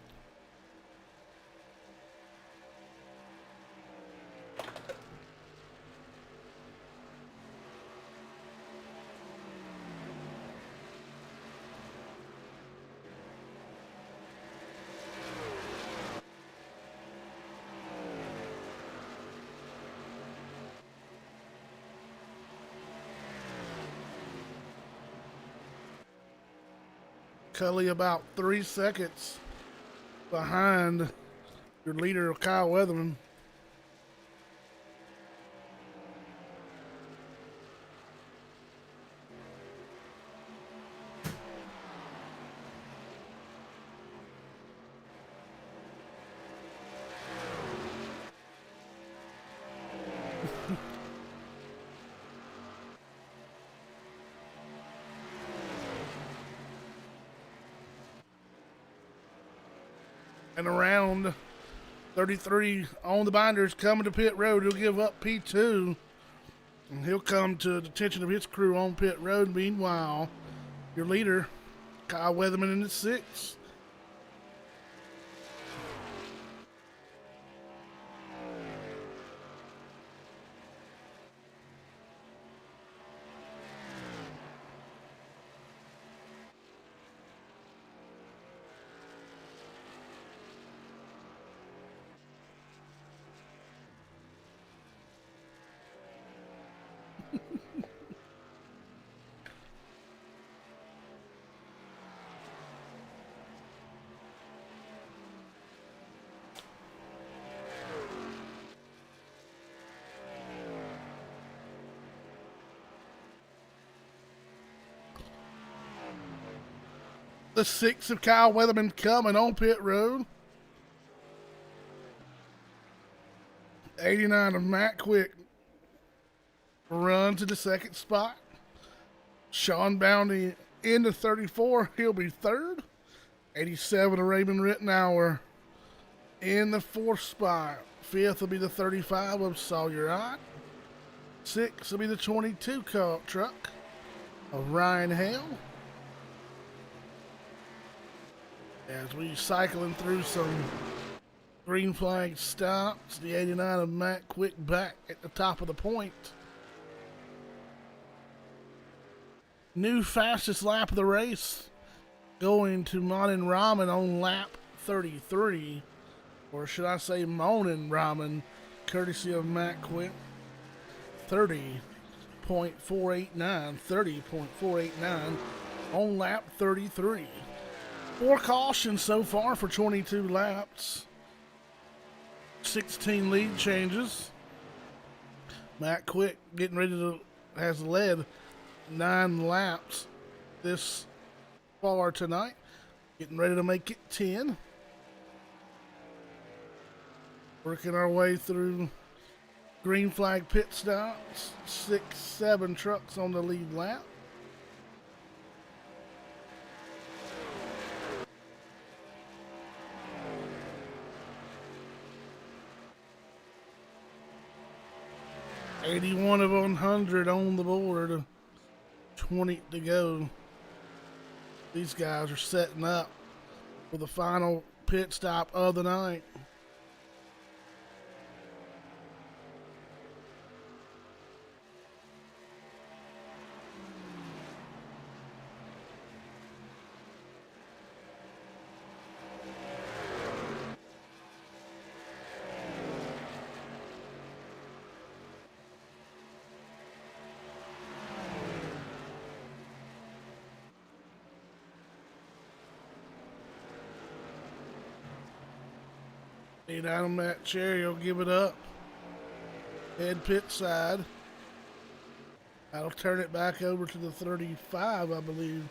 [SPEAKER 1] Cully about 3 seconds behind your leader, Kyle Weatherman. And around 33 on the binders coming to pit road. He'll give up P2. And he'll come to the attention of his crew on pit road. Meanwhile, your leader, Kyle Weatherman, in the 6th. The 6th of Kyle Weatherman coming on pit road. 89 of Matt Quick runs to the 2nd spot. Sean Bounty into 34. He'll be 3rd. 87 of Raymond Rittenauer in the 4th spot. 5th will be the 35 of Sawyer Ott. 6th will be the 22 truck of Ryan Hale. As we cycling through some green flag stops, the 89 of Matt Quick back at the top of the point. New fastest lap of the race going to Monin Ramen on lap 33. Or should I say Monin Ramen, courtesy of Matt Quick. 30.489, 30.489 on lap 33. 4 cautions so far for 22 laps. 16 lead changes. Matt Quick getting ready to has led 9 laps this far tonight. Getting ready to make it 10. Working our way through green flag pit stops. 6, 7 trucks on the lead lap. $81 of 100 on the board. 20 to go. These guys are setting up for the final pit stop of the night. Down on that chair, he'll give it up. Head pit side. That'll turn it back over to the 35, I believe,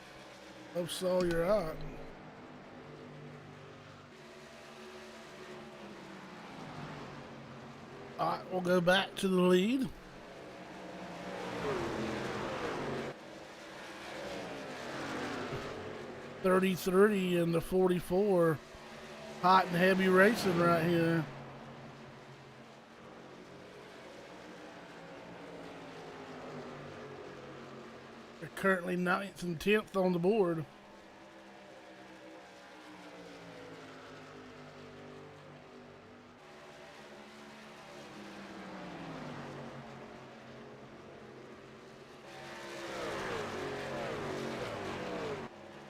[SPEAKER 1] of Sawyer Ott. Ott will go back to the lead. .33 and the 44. Hot and heavy racing right here. They're currently 9th and 10th on the board.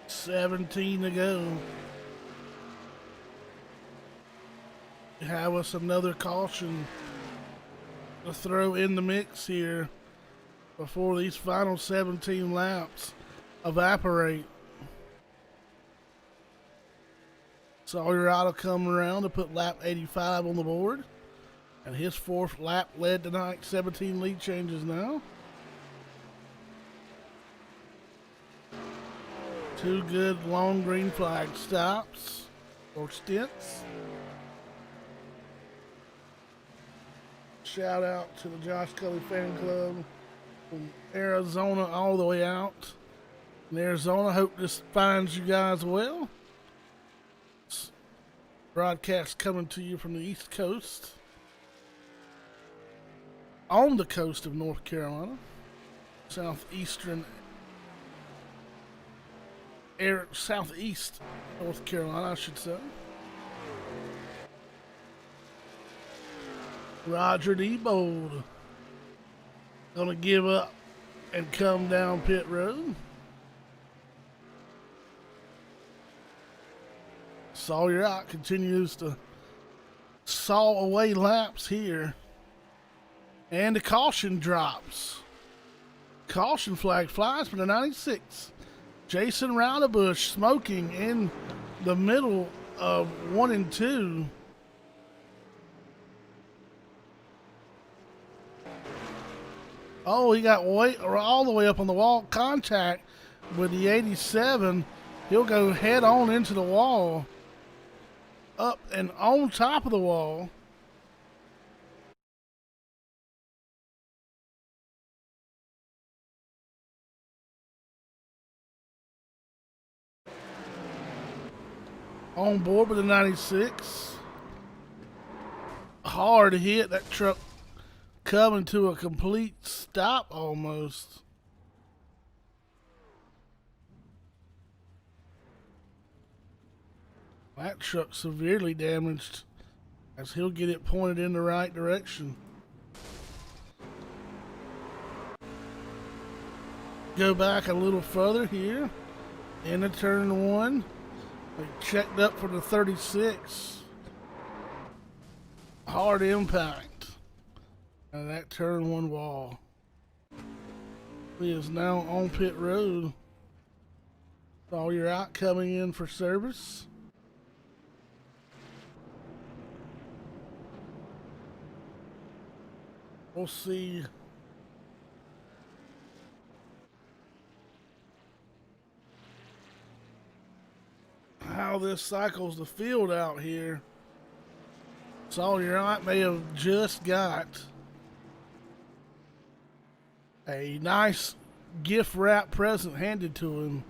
[SPEAKER 1] $17 to go. Have us another caution to throw in the mix here before these final 17 laps evaporate. Sawyer will come around to put lap 85 on the board. And his fourth lap led tonight. 17 lead changes now. Two good long green flag stops or stints. Shout out to the Josh Cully fan club from Arizona all the way out. In Arizona, hope this finds you guys well. Broadcast coming to you from the East Coast. On the coast of North Carolina. Southeastern southeast North Carolina, I should say. Roger Diebold gonna give up and come down pit road. Sawyer out continues to saw away laps here. And the caution drops. Caution flag flies for the 96. Jason Roundabush smoking in the middle of 1 and 2. Oh, he got all the way up on the wall. Contact with the 87. He'll go head on into the wall. Up and on top of the wall. On board with the 96. Hard hit. That truck coming to a complete stop almost. That truck severely damaged as he'll get it pointed in the right direction. Go back a little further here into turn 1. They checked up for the 36. Hard impact. And that turn 1 wall. He is now on pit road. Sawyer out coming in for service. We'll see how this cycles the field out here. Sawyer out may have just got a nice gift wrap present handed to him.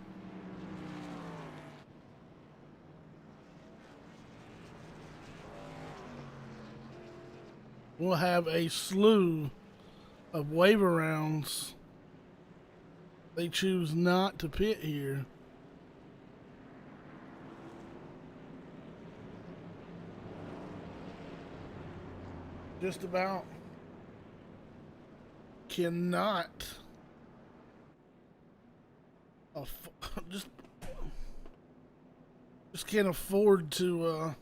[SPEAKER 1] We'll have a slew of waiver rounds. They choose not to pit here. Just about cannot just can't afford to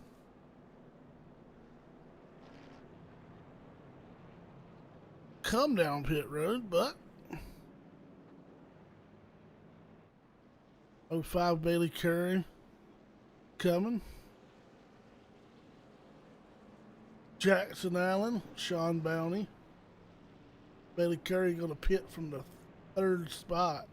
[SPEAKER 1] come down pit road, but 05 Bailey Curry coming. Jackson Allen, Sean Bounty. Bailey Curry going to pit from the 3rd spot.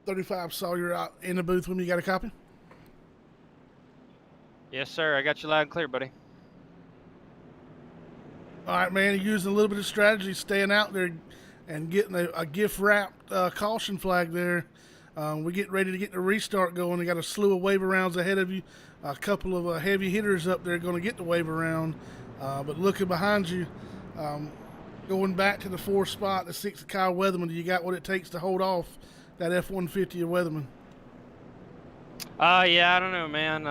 [SPEAKER 1] 35 Sawyer out in the booth when you got a copy.
[SPEAKER 3] Yes, sir. I got you loud and clear, buddy.
[SPEAKER 1] All right, man. You're using a little bit of strategy, staying out there and getting a gift wrapped caution flag there. We get ready to get the restart going. We got a slew of waiver rounds ahead of you. A couple of heavy hitters up there going to get the waiver round. But looking behind you, going back to the 4th spot, the 6th of Kyle Weatherman, you got what it takes to hold off that F-150 of Weatherman?
[SPEAKER 3] Yeah, I don't know, man.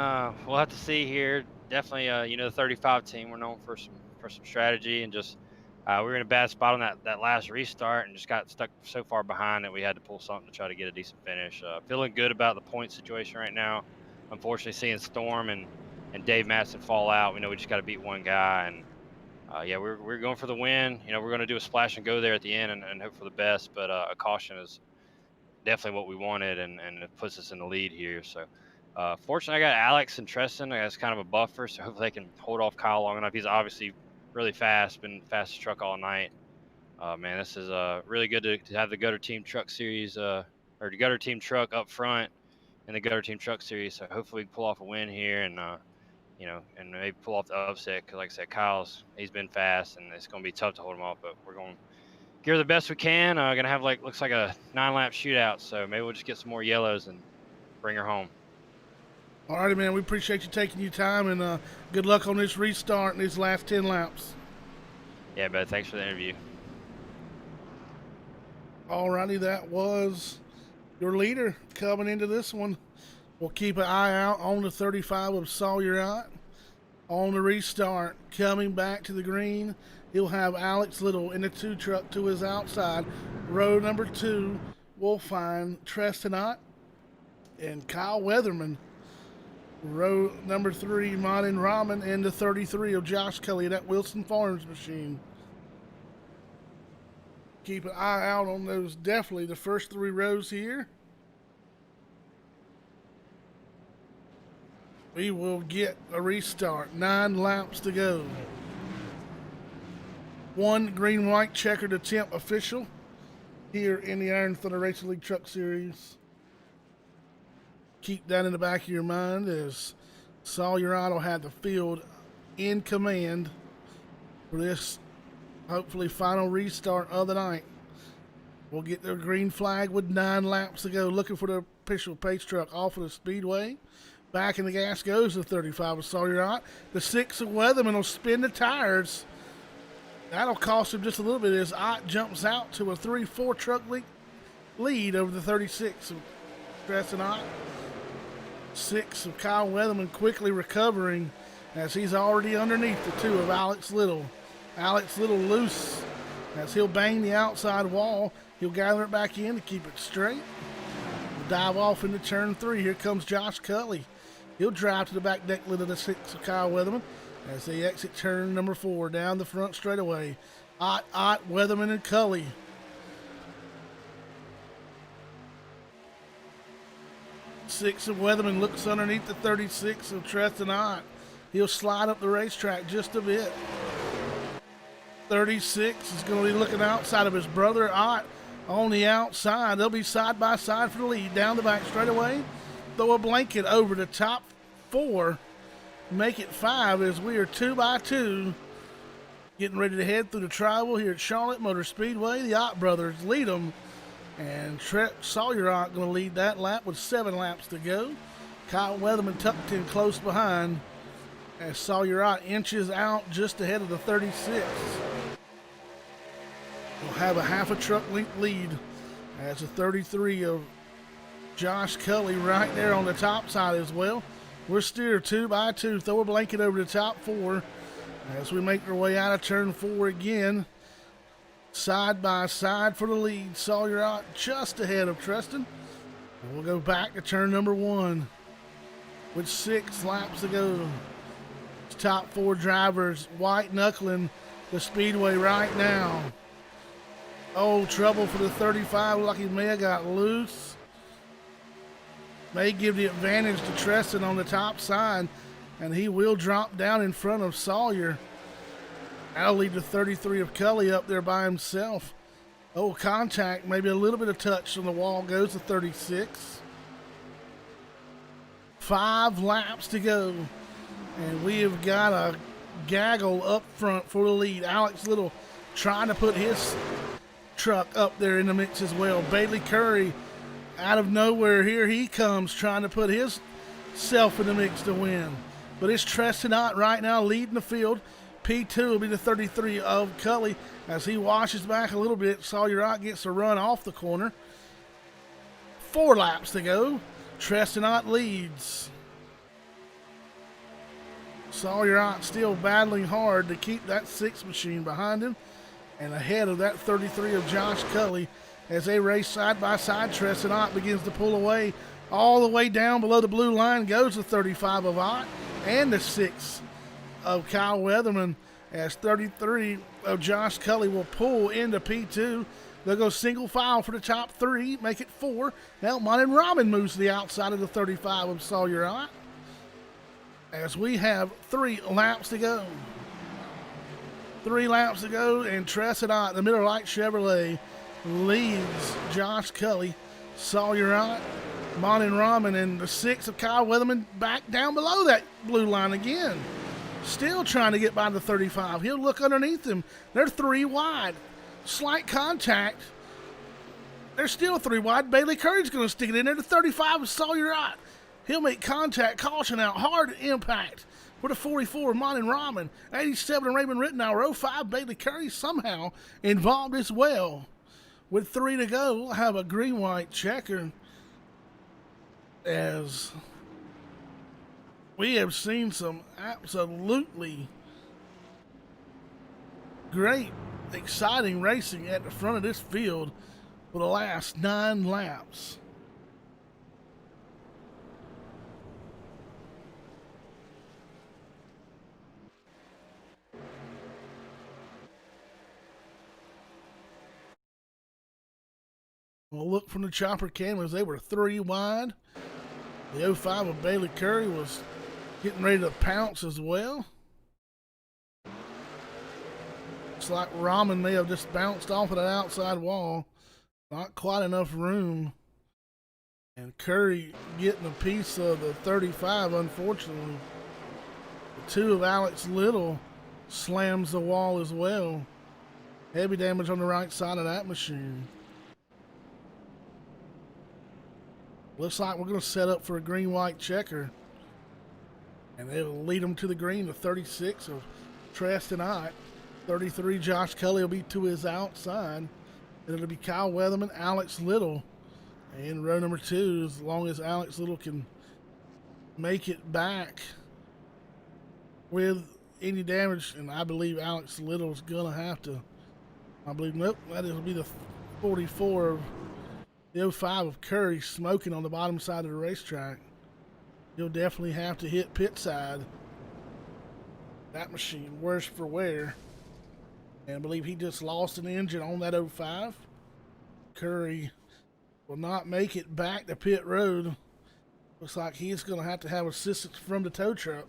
[SPEAKER 3] We'll have to see here. Definitely, the 35 team, we're known for some strategy, and just we were in a bad spot on that last restart and just got stuck so far behind that we had to pull something to try to get a decent finish. Feeling good about the point situation right now. Unfortunately, seeing Storm and Dave Madsen fall out, we know we just got to beat one guy, and yeah, we're going for the win. We're going to do a splash and go there at the end and hope for the best, but a caution is definitely what we wanted, and it puts us in the lead here. So fortunately, I got Alex and Treston as kind of a buffer, so hopefully they can hold off Kyle long enough. He's obviously really fast, been fastest truck all night. Man, this is really good to have the Gutter Team Truck Series, or the Gutter Team Truck up front in the Gutter Team Truck Series. So hopefully we can pull off a win here, and and maybe pull off the upset. Because like I said, he's been fast, and it's going to be tough to hold him off, but we're going to give her the best we can. Gonna have looks like a 9-lap shootout, so maybe we'll just get some more yellows and bring her home.
[SPEAKER 1] All righty, man. We appreciate you taking your time, and good luck on this restart and these last 10 laps.
[SPEAKER 3] Yeah, bud. Thanks for the interview.
[SPEAKER 1] All righty, that was your leader coming into this one. We'll keep an eye out on the 35 of Sawyer on the restart. Coming back to the green, he'll have Alex Little in the 2 truck to his outside. Row number 2 will find Treston and Kyle Weatherman. Row number 3, Martin Rahman, and the 33 of Josh Kelly, that Wilson Farms machine. Keep an eye out on those, definitely the first 3 rows here. We will get a restart. 9 laps to go. 1 green-white checkered attempt official here in the Iron Thunder Racing League Truck Series. Keep that in the back of your mind as Sawyer had the field in command for this hopefully final restart of the night. We'll get their green flag with 9 laps to go. Looking for the official pace truck off of the Speedway. Back in the gas goes the 35 of Sawyer. The 6 of Weatherman will spin the tires. That'll cost him just a little bit as Ott jumps out to a 3-4 truck lead over the 36 of Treston Ott. 6 of Kyle Weatherman quickly recovering as he's already underneath the 2 of Alex Little. Alex Little loose as he'll bang the outside wall. He'll gather it back in to keep it straight. We'll dive off into turn 3. Here comes Josh Cully. He'll drive to the back deck lid of the 6 of Kyle Weatherman as they exit turn number 4 down the front straightaway. Ott, Weatherman, and Cully. Six of Weatherman looks underneath the 36 of Treston Ott. He'll slide up the racetrack just a bit. 36 is going to be looking outside of his brother Ott on the outside. They'll be side by side for the lead. Down the back straightaway. Throw a blanket over the top 4. Make it 5 as we are 2 by 2. Getting ready to head through the tribal here at Charlotte Motor Speedway. The Ott brothers lead them. And Sawyer going to lead that lap with 7 laps to go. Kyle Weatherman tucked in close behind as Sawyer inches out just ahead of the 36. We'll have a half a truck length lead as the 33 of Josh Cully right there on the top side as well. We're still 2 by 2. Throw a blanket over the top 4 as we make our way out of turn 4 again. Side by side for the lead. Sawyer just ahead of Treston. And we'll go back to turn number 1 with 6 laps to go. Top 4 drivers white knuckling the Speedway right now. Oh, trouble for the 35. Like he may have got loose. May give the advantage to Treston on the top side, and he will drop down in front of Sawyer. That'll leave the 33 of Cully up there by himself. Oh, contact, maybe a little bit of touch on the wall, goes to 36. 5 laps to go. And we have got a gaggle up front for the lead. Alex Little trying to put his truck up there in the mix as well. Bailey Curry out of nowhere, here he comes trying to put his self in the mix to win. But it's Trestonot right now leading the field. P2 will be the 33 of Cully as he washes back a little bit. Sawyer gets a run off the corner. 4 laps to go. Trestonot leads. Sawyer still battling hard to keep that 6 machine behind him and ahead of that 33 of Josh Cully as they race side by side. Trestonot begins to pull away. All the way down below the blue line goes the 35 of Ott and the 6 of Kyle Weatherman as 33 of Josh Cully will pull into P2. They'll go single file for the top 3, make it 4. Now Monin Robin moves to the outside of the 35 of Sawyer Ott as we have 3 laps to go. 3 laps to go, and Trestonot, the Miller Lite Chevrolet, leads Josh Cully, Sawyer Ott, Monin Rahman, and the 6 of Kyle Weatherman back down below that blue line again. Still trying to get by the 35. He'll look underneath him. They're 3 wide. Slight contact. They're still 3 wide. Bailey Curry's going to stick it in there. The 35 of Sawyer Ott. He'll make contact. Caution out. Hard impact for the 44 of Monin Rahman. 87 of Raymond Rittenauer. 05 Bailey Curry somehow involved as well. With 3 to go, we'll have a green-white checker as we have seen some absolutely great, exciting racing at the front of this field for the last 9 laps. Well, look from the chopper cameras, they were 3 wide. The 05 of Bailey Curry was getting ready to pounce as well. Looks like Rahman may have just bounced off of that outside wall. Not quite enough room. And Curry getting a piece of the 35, unfortunately. The 2 of Alex Little slams the wall as well. Heavy damage on the right side of that machine. Looks like we're going to set up for a green-white checker. And they'll lead them to the green, the 36 of Trestonot. 33, Josh Cully will be to his outside. And it'll be Kyle Weatherman, Alex Little. And row number 2, as long as Alex Little can make it back with any damage. And I believe Alex Little's going to have to. I believe, nope, that'll be the 44 of the 05 of Curry smoking on the bottom side of the racetrack. He'll definitely have to hit pit side. That machine, worse for wear. And I believe he just lost an engine on that 05. Curry will not make it back to pit road. Looks like he's going to have assistance from the tow truck.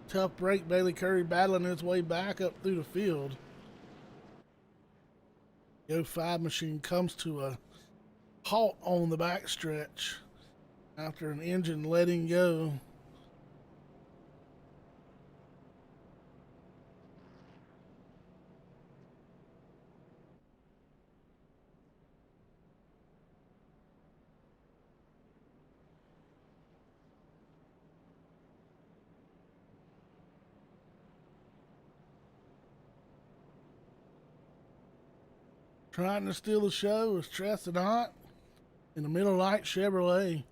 [SPEAKER 1] Tough break, Bailey Curry battling his way back up through the field. The 05 machine comes to a halt on the backstretch after an engine letting go. Trying to steal the show is Trestonot in the Miller Lite Chevrolet.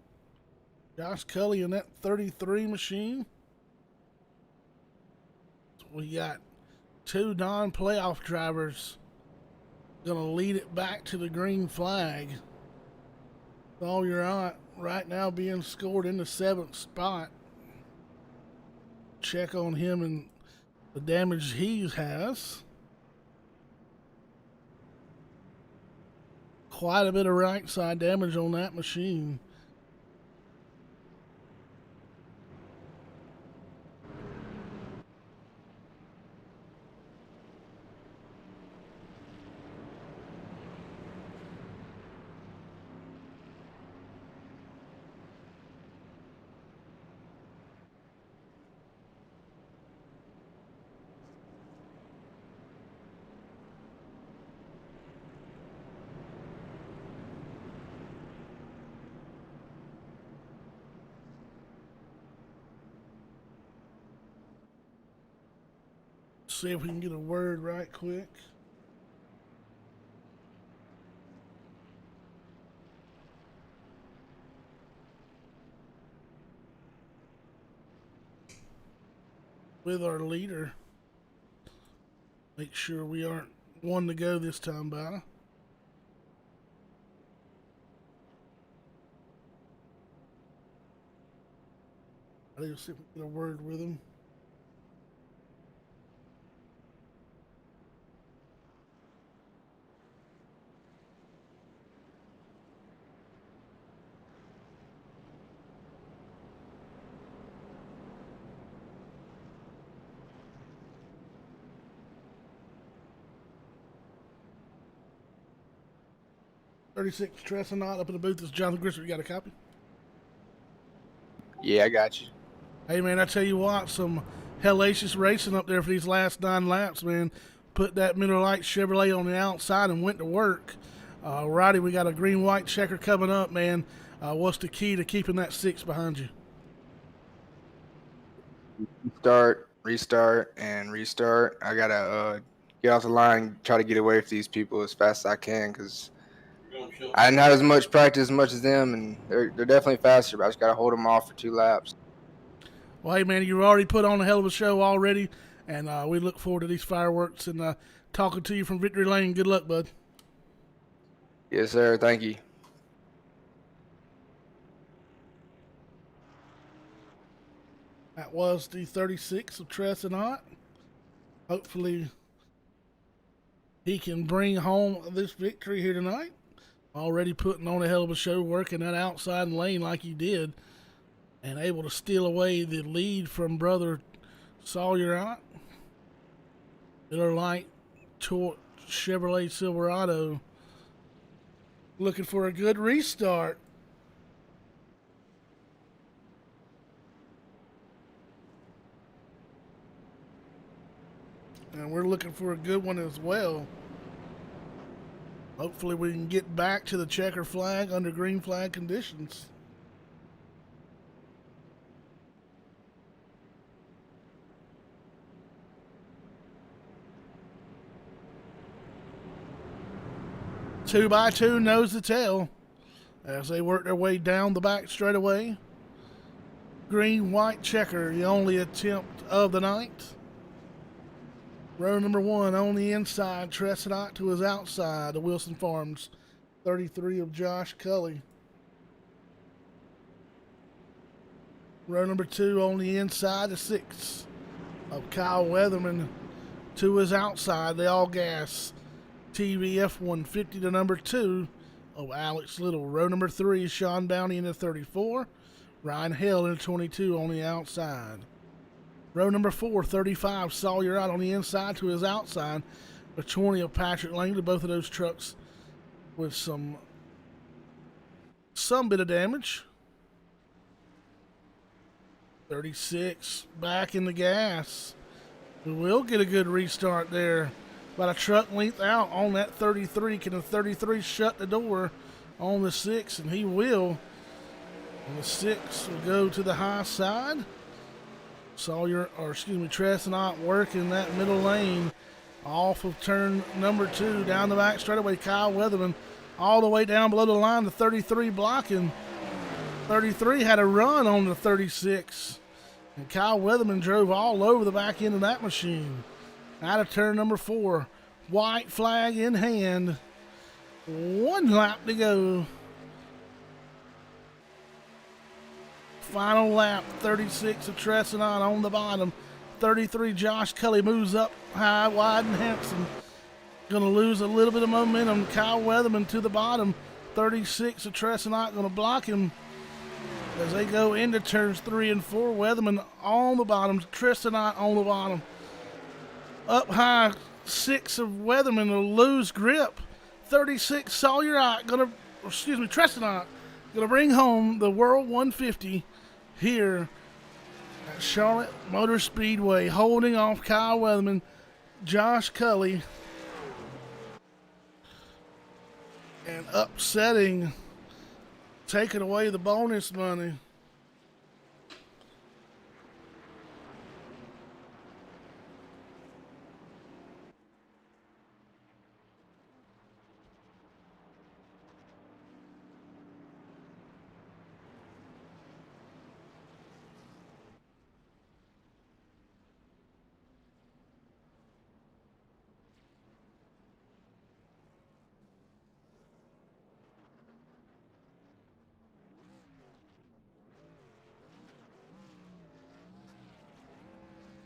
[SPEAKER 1] Josh Cully in that 33 machine. We got 2 non-playoff drivers going to lead it back to the green flag. Sawyer Ott right now being scored in the 7th spot. Check on him and the damage he has. Quite a bit of right side damage on that machine. see if we can get a word right quick. With our leader. Make sure we aren't one to go this time by. I need to see if we can get a word with him. .36 Tresonot up in the booth. This is Jonathan Griswold. You got a copy?
[SPEAKER 4] Yeah, I got you.
[SPEAKER 1] Hey, man, I tell you what, some hellacious racing up there for these last 9 laps, man. Put that Miller Lite Chevrolet on the outside and went to work. Roddy, we got a green-white checker coming up, man. What's the key to keeping that 6 behind you?
[SPEAKER 4] Start, restart, and restart. I got to get off the line, try to get away from these people as fast as I can because I didn't have as much practice as much as them, and they're definitely faster, but I just got to hold them off for 2 laps.
[SPEAKER 1] Well, hey, man, you already put on a hell of a show already, and we look forward to these fireworks and talking to you from Victory Lane. Good luck, bud.
[SPEAKER 4] Yes, sir. Thank you.
[SPEAKER 1] That was the 36 of Tresonot. Hopefully he can bring home this victory here tonight. Already putting on a hell of a show, working that outside lane like he did, and able to steal away the lead from brother Sawyer. Miller Lite Chevrolet Silverado looking for a good restart. And we're looking for a good one as well. Hopefully we can get back to the checker flag under green flag conditions. Two by two nose to tail as they work their way down the back straightaway. Green, white checker, the only attempt of the night. Row number 1 on the inside, Tresonot to his outside, the Wilson Farms 33 of Josh Cully. Row number 2 on the inside, the 6 of Kyle Weatherman to his outside, they all gas. TVF 150 to number 2 of Alex Little. Row number 3 is Sean Bounty in the 34. Ryan Hale in the 22 on the outside. Row number 4, 35, Sawyer out on the inside to his outside. The 20 of Patrick Langley, both of those trucks with some bit of damage. 36 back in the gas. We will get a good restart there. About a truck length out on that 33. Can the 33 shut the door on the 6? And he will. And the 6 will go to the high side. Tresonot working that middle lane off of turn number 2 down the back straightaway. Kyle Weatherman all the way down below the line. The 33 blocking. 33 had a run on the 36. And Kyle Weatherman drove all over the back end of that machine. Out of turn number 4. White flag in hand. 1 lap to go. Final lap, 36 of Tresonot on the bottom. 33, Josh Cully moves up high, wide, and handsome. Going to lose a little bit of momentum. Kyle Weatherman to the bottom. 36 of Tresonot going to block him as they go into turns 3 and 4. Weatherman on the bottom, Tresonot on the bottom. Up high, 6 of Weatherman will lose grip. 36, Tresonot going to bring home the World 150 here at Charlotte Motor Speedway, holding off Kyle Weatherman, Josh Cully, and upsetting, taking away the bonus money.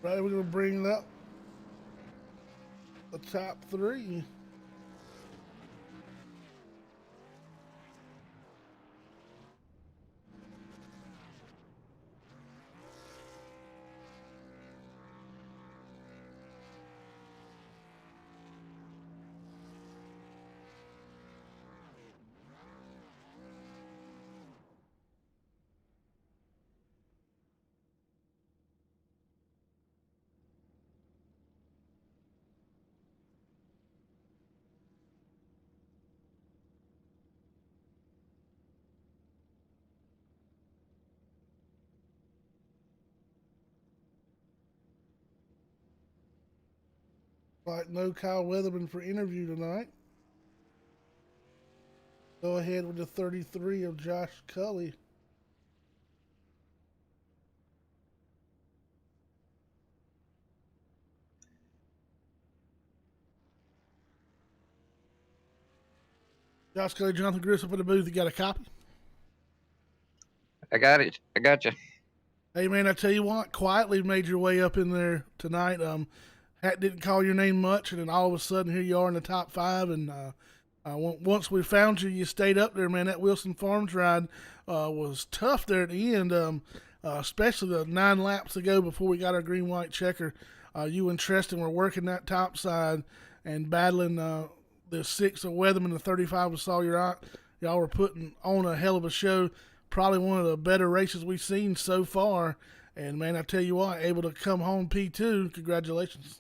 [SPEAKER 1] Right, we're gonna bring up the top three. Like no Kyle Weatherman for interview tonight. Go ahead with the 33 of Josh Cully. Josh Cully, Jonathan Grissom for the booth. You got a copy?
[SPEAKER 5] I got it. I got you.
[SPEAKER 1] Hey man, I tell you what, quietly made your way up in there tonight. Hat didn't call your name much, and then all of a sudden here you are in the top five. And once we found you, you stayed up there, man. That Wilson Farms ride was tough there at the end, especially the 9 laps ago before we got our green-white checker. You and Tristan were working that top side and battling the 6 of Weatherman, the 35 of Sawyer. Y'all were putting on a hell of a show. Probably one of the better races we've seen so far. And, man, I tell you what, able to come home P2. Congratulations.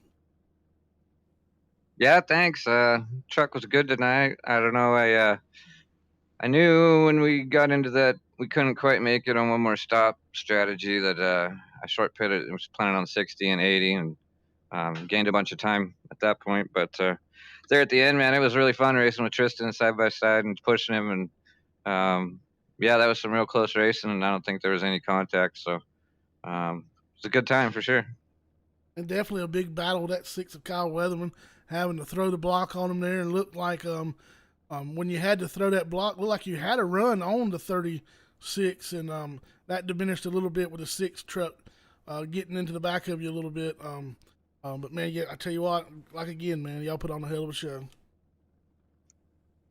[SPEAKER 5] Yeah, thanks. Truck was good tonight. I don't know. I knew when we got into that we couldn't quite make it on one more stop strategy that I short pitted. I was planning on 60 and 80 and gained a bunch of time at that point. But there at the end, man, it was really fun racing with Tristan side by side and pushing him. And yeah, that was some real close racing, and I don't think there was any contact. So it was a good time for sure.
[SPEAKER 1] And definitely a big battle, that 6 of Kyle Weatherman, having to throw the block on him there. And looked like when you had to throw that block, looked like you had a run on the 36, and that diminished a little bit with the 6 truck getting into the back of you a little bit. But, man, yeah, I tell you what, like again, man, y'all put on a hell of a show.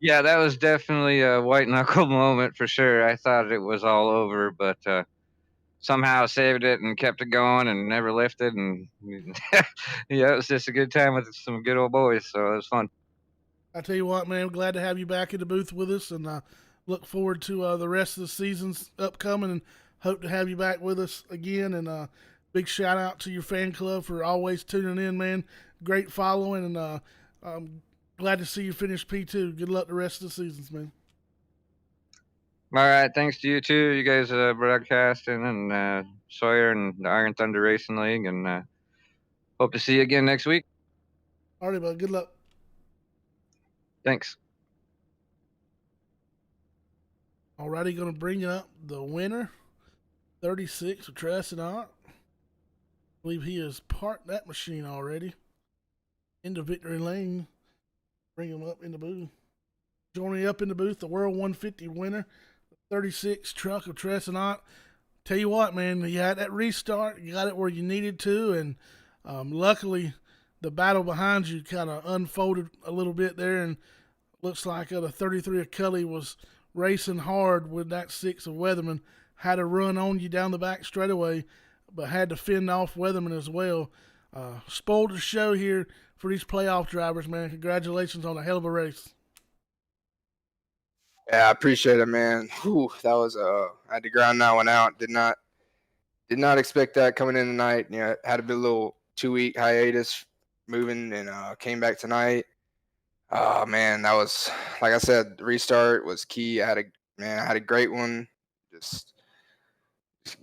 [SPEAKER 5] Yeah, that was definitely a white knuckle moment for sure. I thought it was all over, but somehow saved it and kept it going and never lifted. And yeah, it was just a good time with some good old boys. So it was fun.
[SPEAKER 1] I tell you what, man, I'm glad to have you back in the booth with us, and look forward to the rest of the season's upcoming, and hope to have you back with us again. And big shout out to your fan club for always tuning in, man. Great following, and glad to see you finish P2. Good luck the rest of the seasons, man.
[SPEAKER 5] All right, thanks to you too. You guys broadcasting and Sawyer and the Iron Thunder Racing League, and hope to see you again next week.
[SPEAKER 1] All right, bud. Good luck.
[SPEAKER 5] Thanks.
[SPEAKER 1] Alrighty, going to bring up the winner, 36 of Trassenot. I believe he has parked that machine already into victory lane. Bring him up in the booth. Joining up in the booth, the World 150 winner, 36 truck of Trassenot. Tell you what, man, you had that restart. You got it where you needed to, and luckily the battle behind you kind of unfolded a little bit there, and looks like the 33 of Cully was racing hard with that 6 of Weatherman. Had a run on you down the back straightaway, but had to fend off Weatherman as well. Spoiled the show here for these playoff drivers, man. Congratulations on a hell of a race.
[SPEAKER 4] Yeah, I appreciate it, man. Whew, that was I had to ground that one out. Did not expect that coming in tonight. You know, had a little 2-week hiatus moving, and came back tonight. Oh man, that was, like I said, the restart was key. I had a great one. Just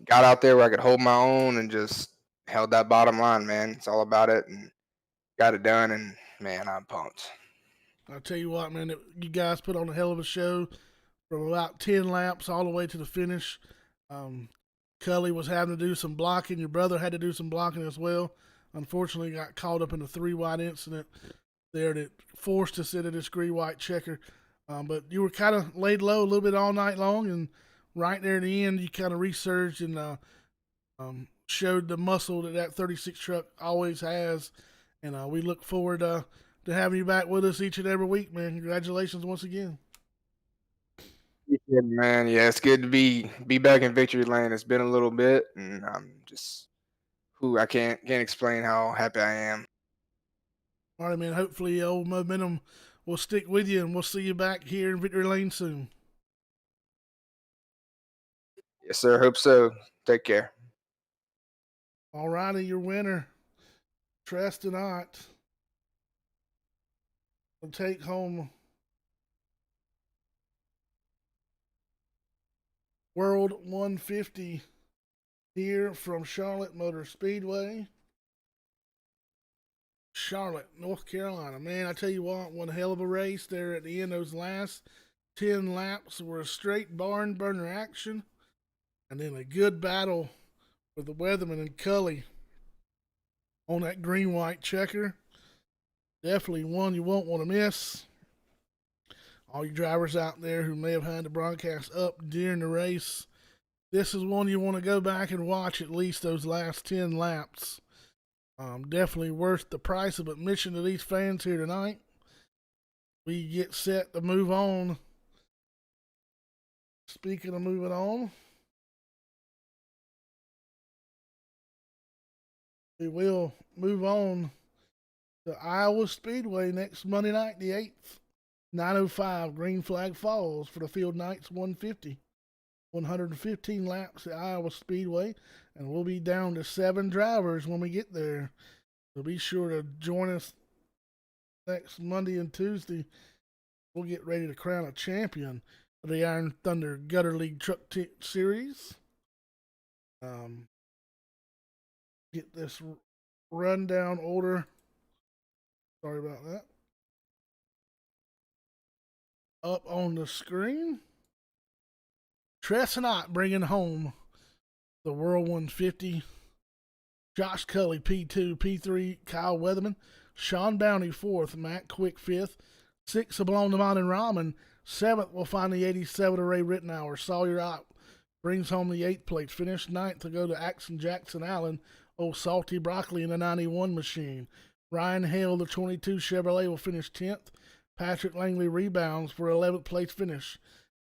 [SPEAKER 4] got out there where I could hold my own and just held that bottom line, man. It's all about it, and got it done. And man, I'm pumped.
[SPEAKER 1] I'll tell you what, man, you guys put on a hell of a show from about 10 laps all the way to the finish. Cully was having to do some blocking. Your brother had to do some blocking as well. Unfortunately, got caught up in a 3-wide incident there that forced us into this green-white checker. But you were kind of laid low a little bit all night long, and right there at the end, you kind of resurged and showed the muscle that 36 truck always has. And we look forward to having you back with us each and every week, man. Congratulations once again.
[SPEAKER 4] Yeah, man. Yeah, it's good to be back in victory lane. It's been a little bit, and I'm just I can't explain how happy I am.
[SPEAKER 1] All right, man. Hopefully, old momentum will stick with you, and we'll see you back here in victory lane soon.
[SPEAKER 4] Yes, sir. Hope so. Take care.
[SPEAKER 1] All righty, your winner, Treston Ott, will take home World 150 here from Charlotte Motor Speedway, Charlotte, North Carolina. Man, I tell you what, one hell of a race there at the end. Those last 10 laps were a straight barn burner action, and then a good battle with the Weatherman and Cully on that green-white checker. Definitely one you won't want to miss. All you drivers out there who may have had the broadcast up during the race, this is one you want to go back and watch at least those last 10 laps. Definitely worth the price of admission to these fans here tonight. We get set to move on. Speaking of moving on, we will move on to Iowa Speedway next Monday night, the 8th, 9:05, Green Flag Falls for the Field Knights 150. 115 laps at Iowa Speedway, and we'll be down to 7 drivers when we get there. So be sure to join us next Monday and Tuesday. We'll get ready to crown a champion of the Iron Thunder Gutter League Truck Series. Get this rundown order. Sorry about that. Up on the screen. Treston Ott bringing home the World 150. Josh Cully, P2, P3, Kyle Weatherman, Sean Bounty, 4th, Matt Quick, 5th, 6th, Ablon Devon and Rahman, 7th will find the 87 of Ray Rittenhour. Sawyer Ott brings home the 8th place finish. 9th to go to Axon Jackson Allen, old Salty Broccoli in the 91 machine. Ryan Hale, the 22 Chevrolet, will finish 10th. Patrick Langley rebounds for 11th place finish.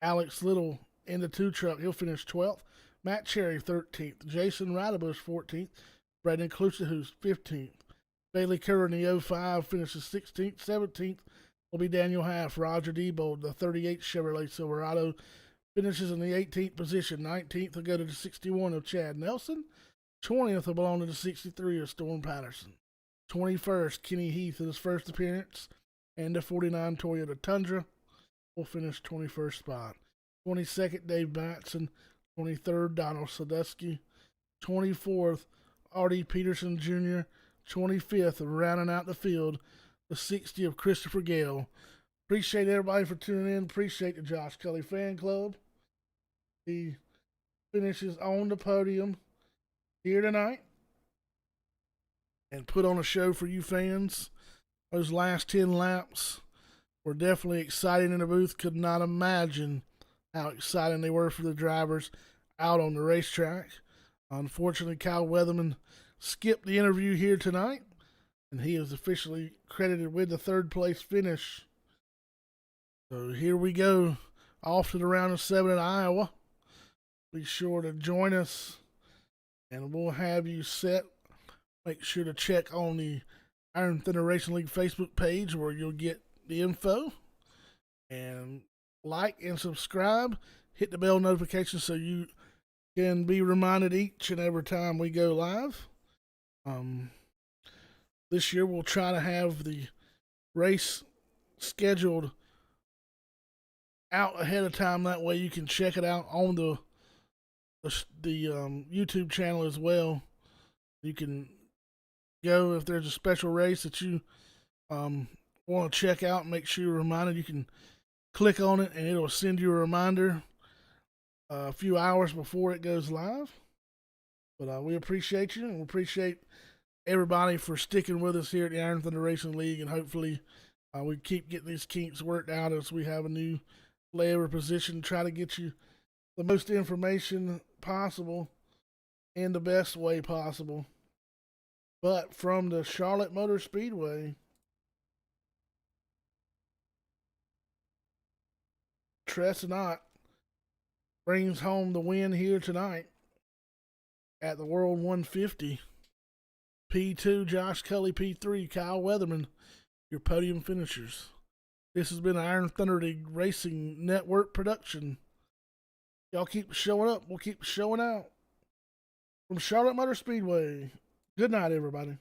[SPEAKER 1] Alex Little in the 2 truck, he'll finish 12th. Matt Cherry, 13th. Jason Ridebush, 14th. Brandon Clusiehus, 15th. Bailey Kerr in the 05 finishes 16th. 17th will be Daniel Half. Roger Diebold, the 38 Chevrolet Silverado, finishes in the 18th position. 19th will go to the 61 of Chad Nelson. 20th will belong to the 63 of Storm Patterson. 21st, Kenny Heath in his first appearance, and the 49 Toyota Tundra will finish 21st spot. 22nd, Dave Batson. 23rd, Donald Sadusky. 24th, Artie Peterson Jr. 25th, rounding out the field, the 60 of Christopher Gale. Appreciate everybody for tuning in. Appreciate the Josh Cully fan club. He finishes on the podium here tonight and put on a show for you fans. Those last 10 laps were definitely exciting in the booth. Could not imagine how exciting they were for the drivers out on the racetrack. Unfortunately, Kyle Weatherman skipped the interview here tonight, and he is officially credited with the 3rd place finish. So here we go, off to the round of 7 in Iowa. Be sure to join us, and we'll have you set. Make sure to check on the Iron Thunder Racing League Facebook page where you'll get the info. And like and subscribe. Hit the bell notification so you can be reminded each and every time we go live. This year we'll try to have the race scheduled out ahead of time. That way you can check it out on the YouTube channel as well. You can go if there's a special race that you want to check out and make sure you're reminded. You can click on it and it'll send you a reminder a few hours before it goes live. But we appreciate you, and we appreciate everybody for sticking with us here at the Iron Thunder Racing League, and hopefully we keep getting these kinks worked out as we have a new layover position, try to get you the most information possible in the best way possible. But from the Charlotte Motor Speedway, Tresnot brings home the win here tonight at the World 150. P2, Josh Kelly. P3, Kyle Weatherman, your podium finishers. This has been Iron Thunder Racing Network production. Y'all keep showing up. We'll keep showing out. From Charlotte Motor Speedway, good night, everybody.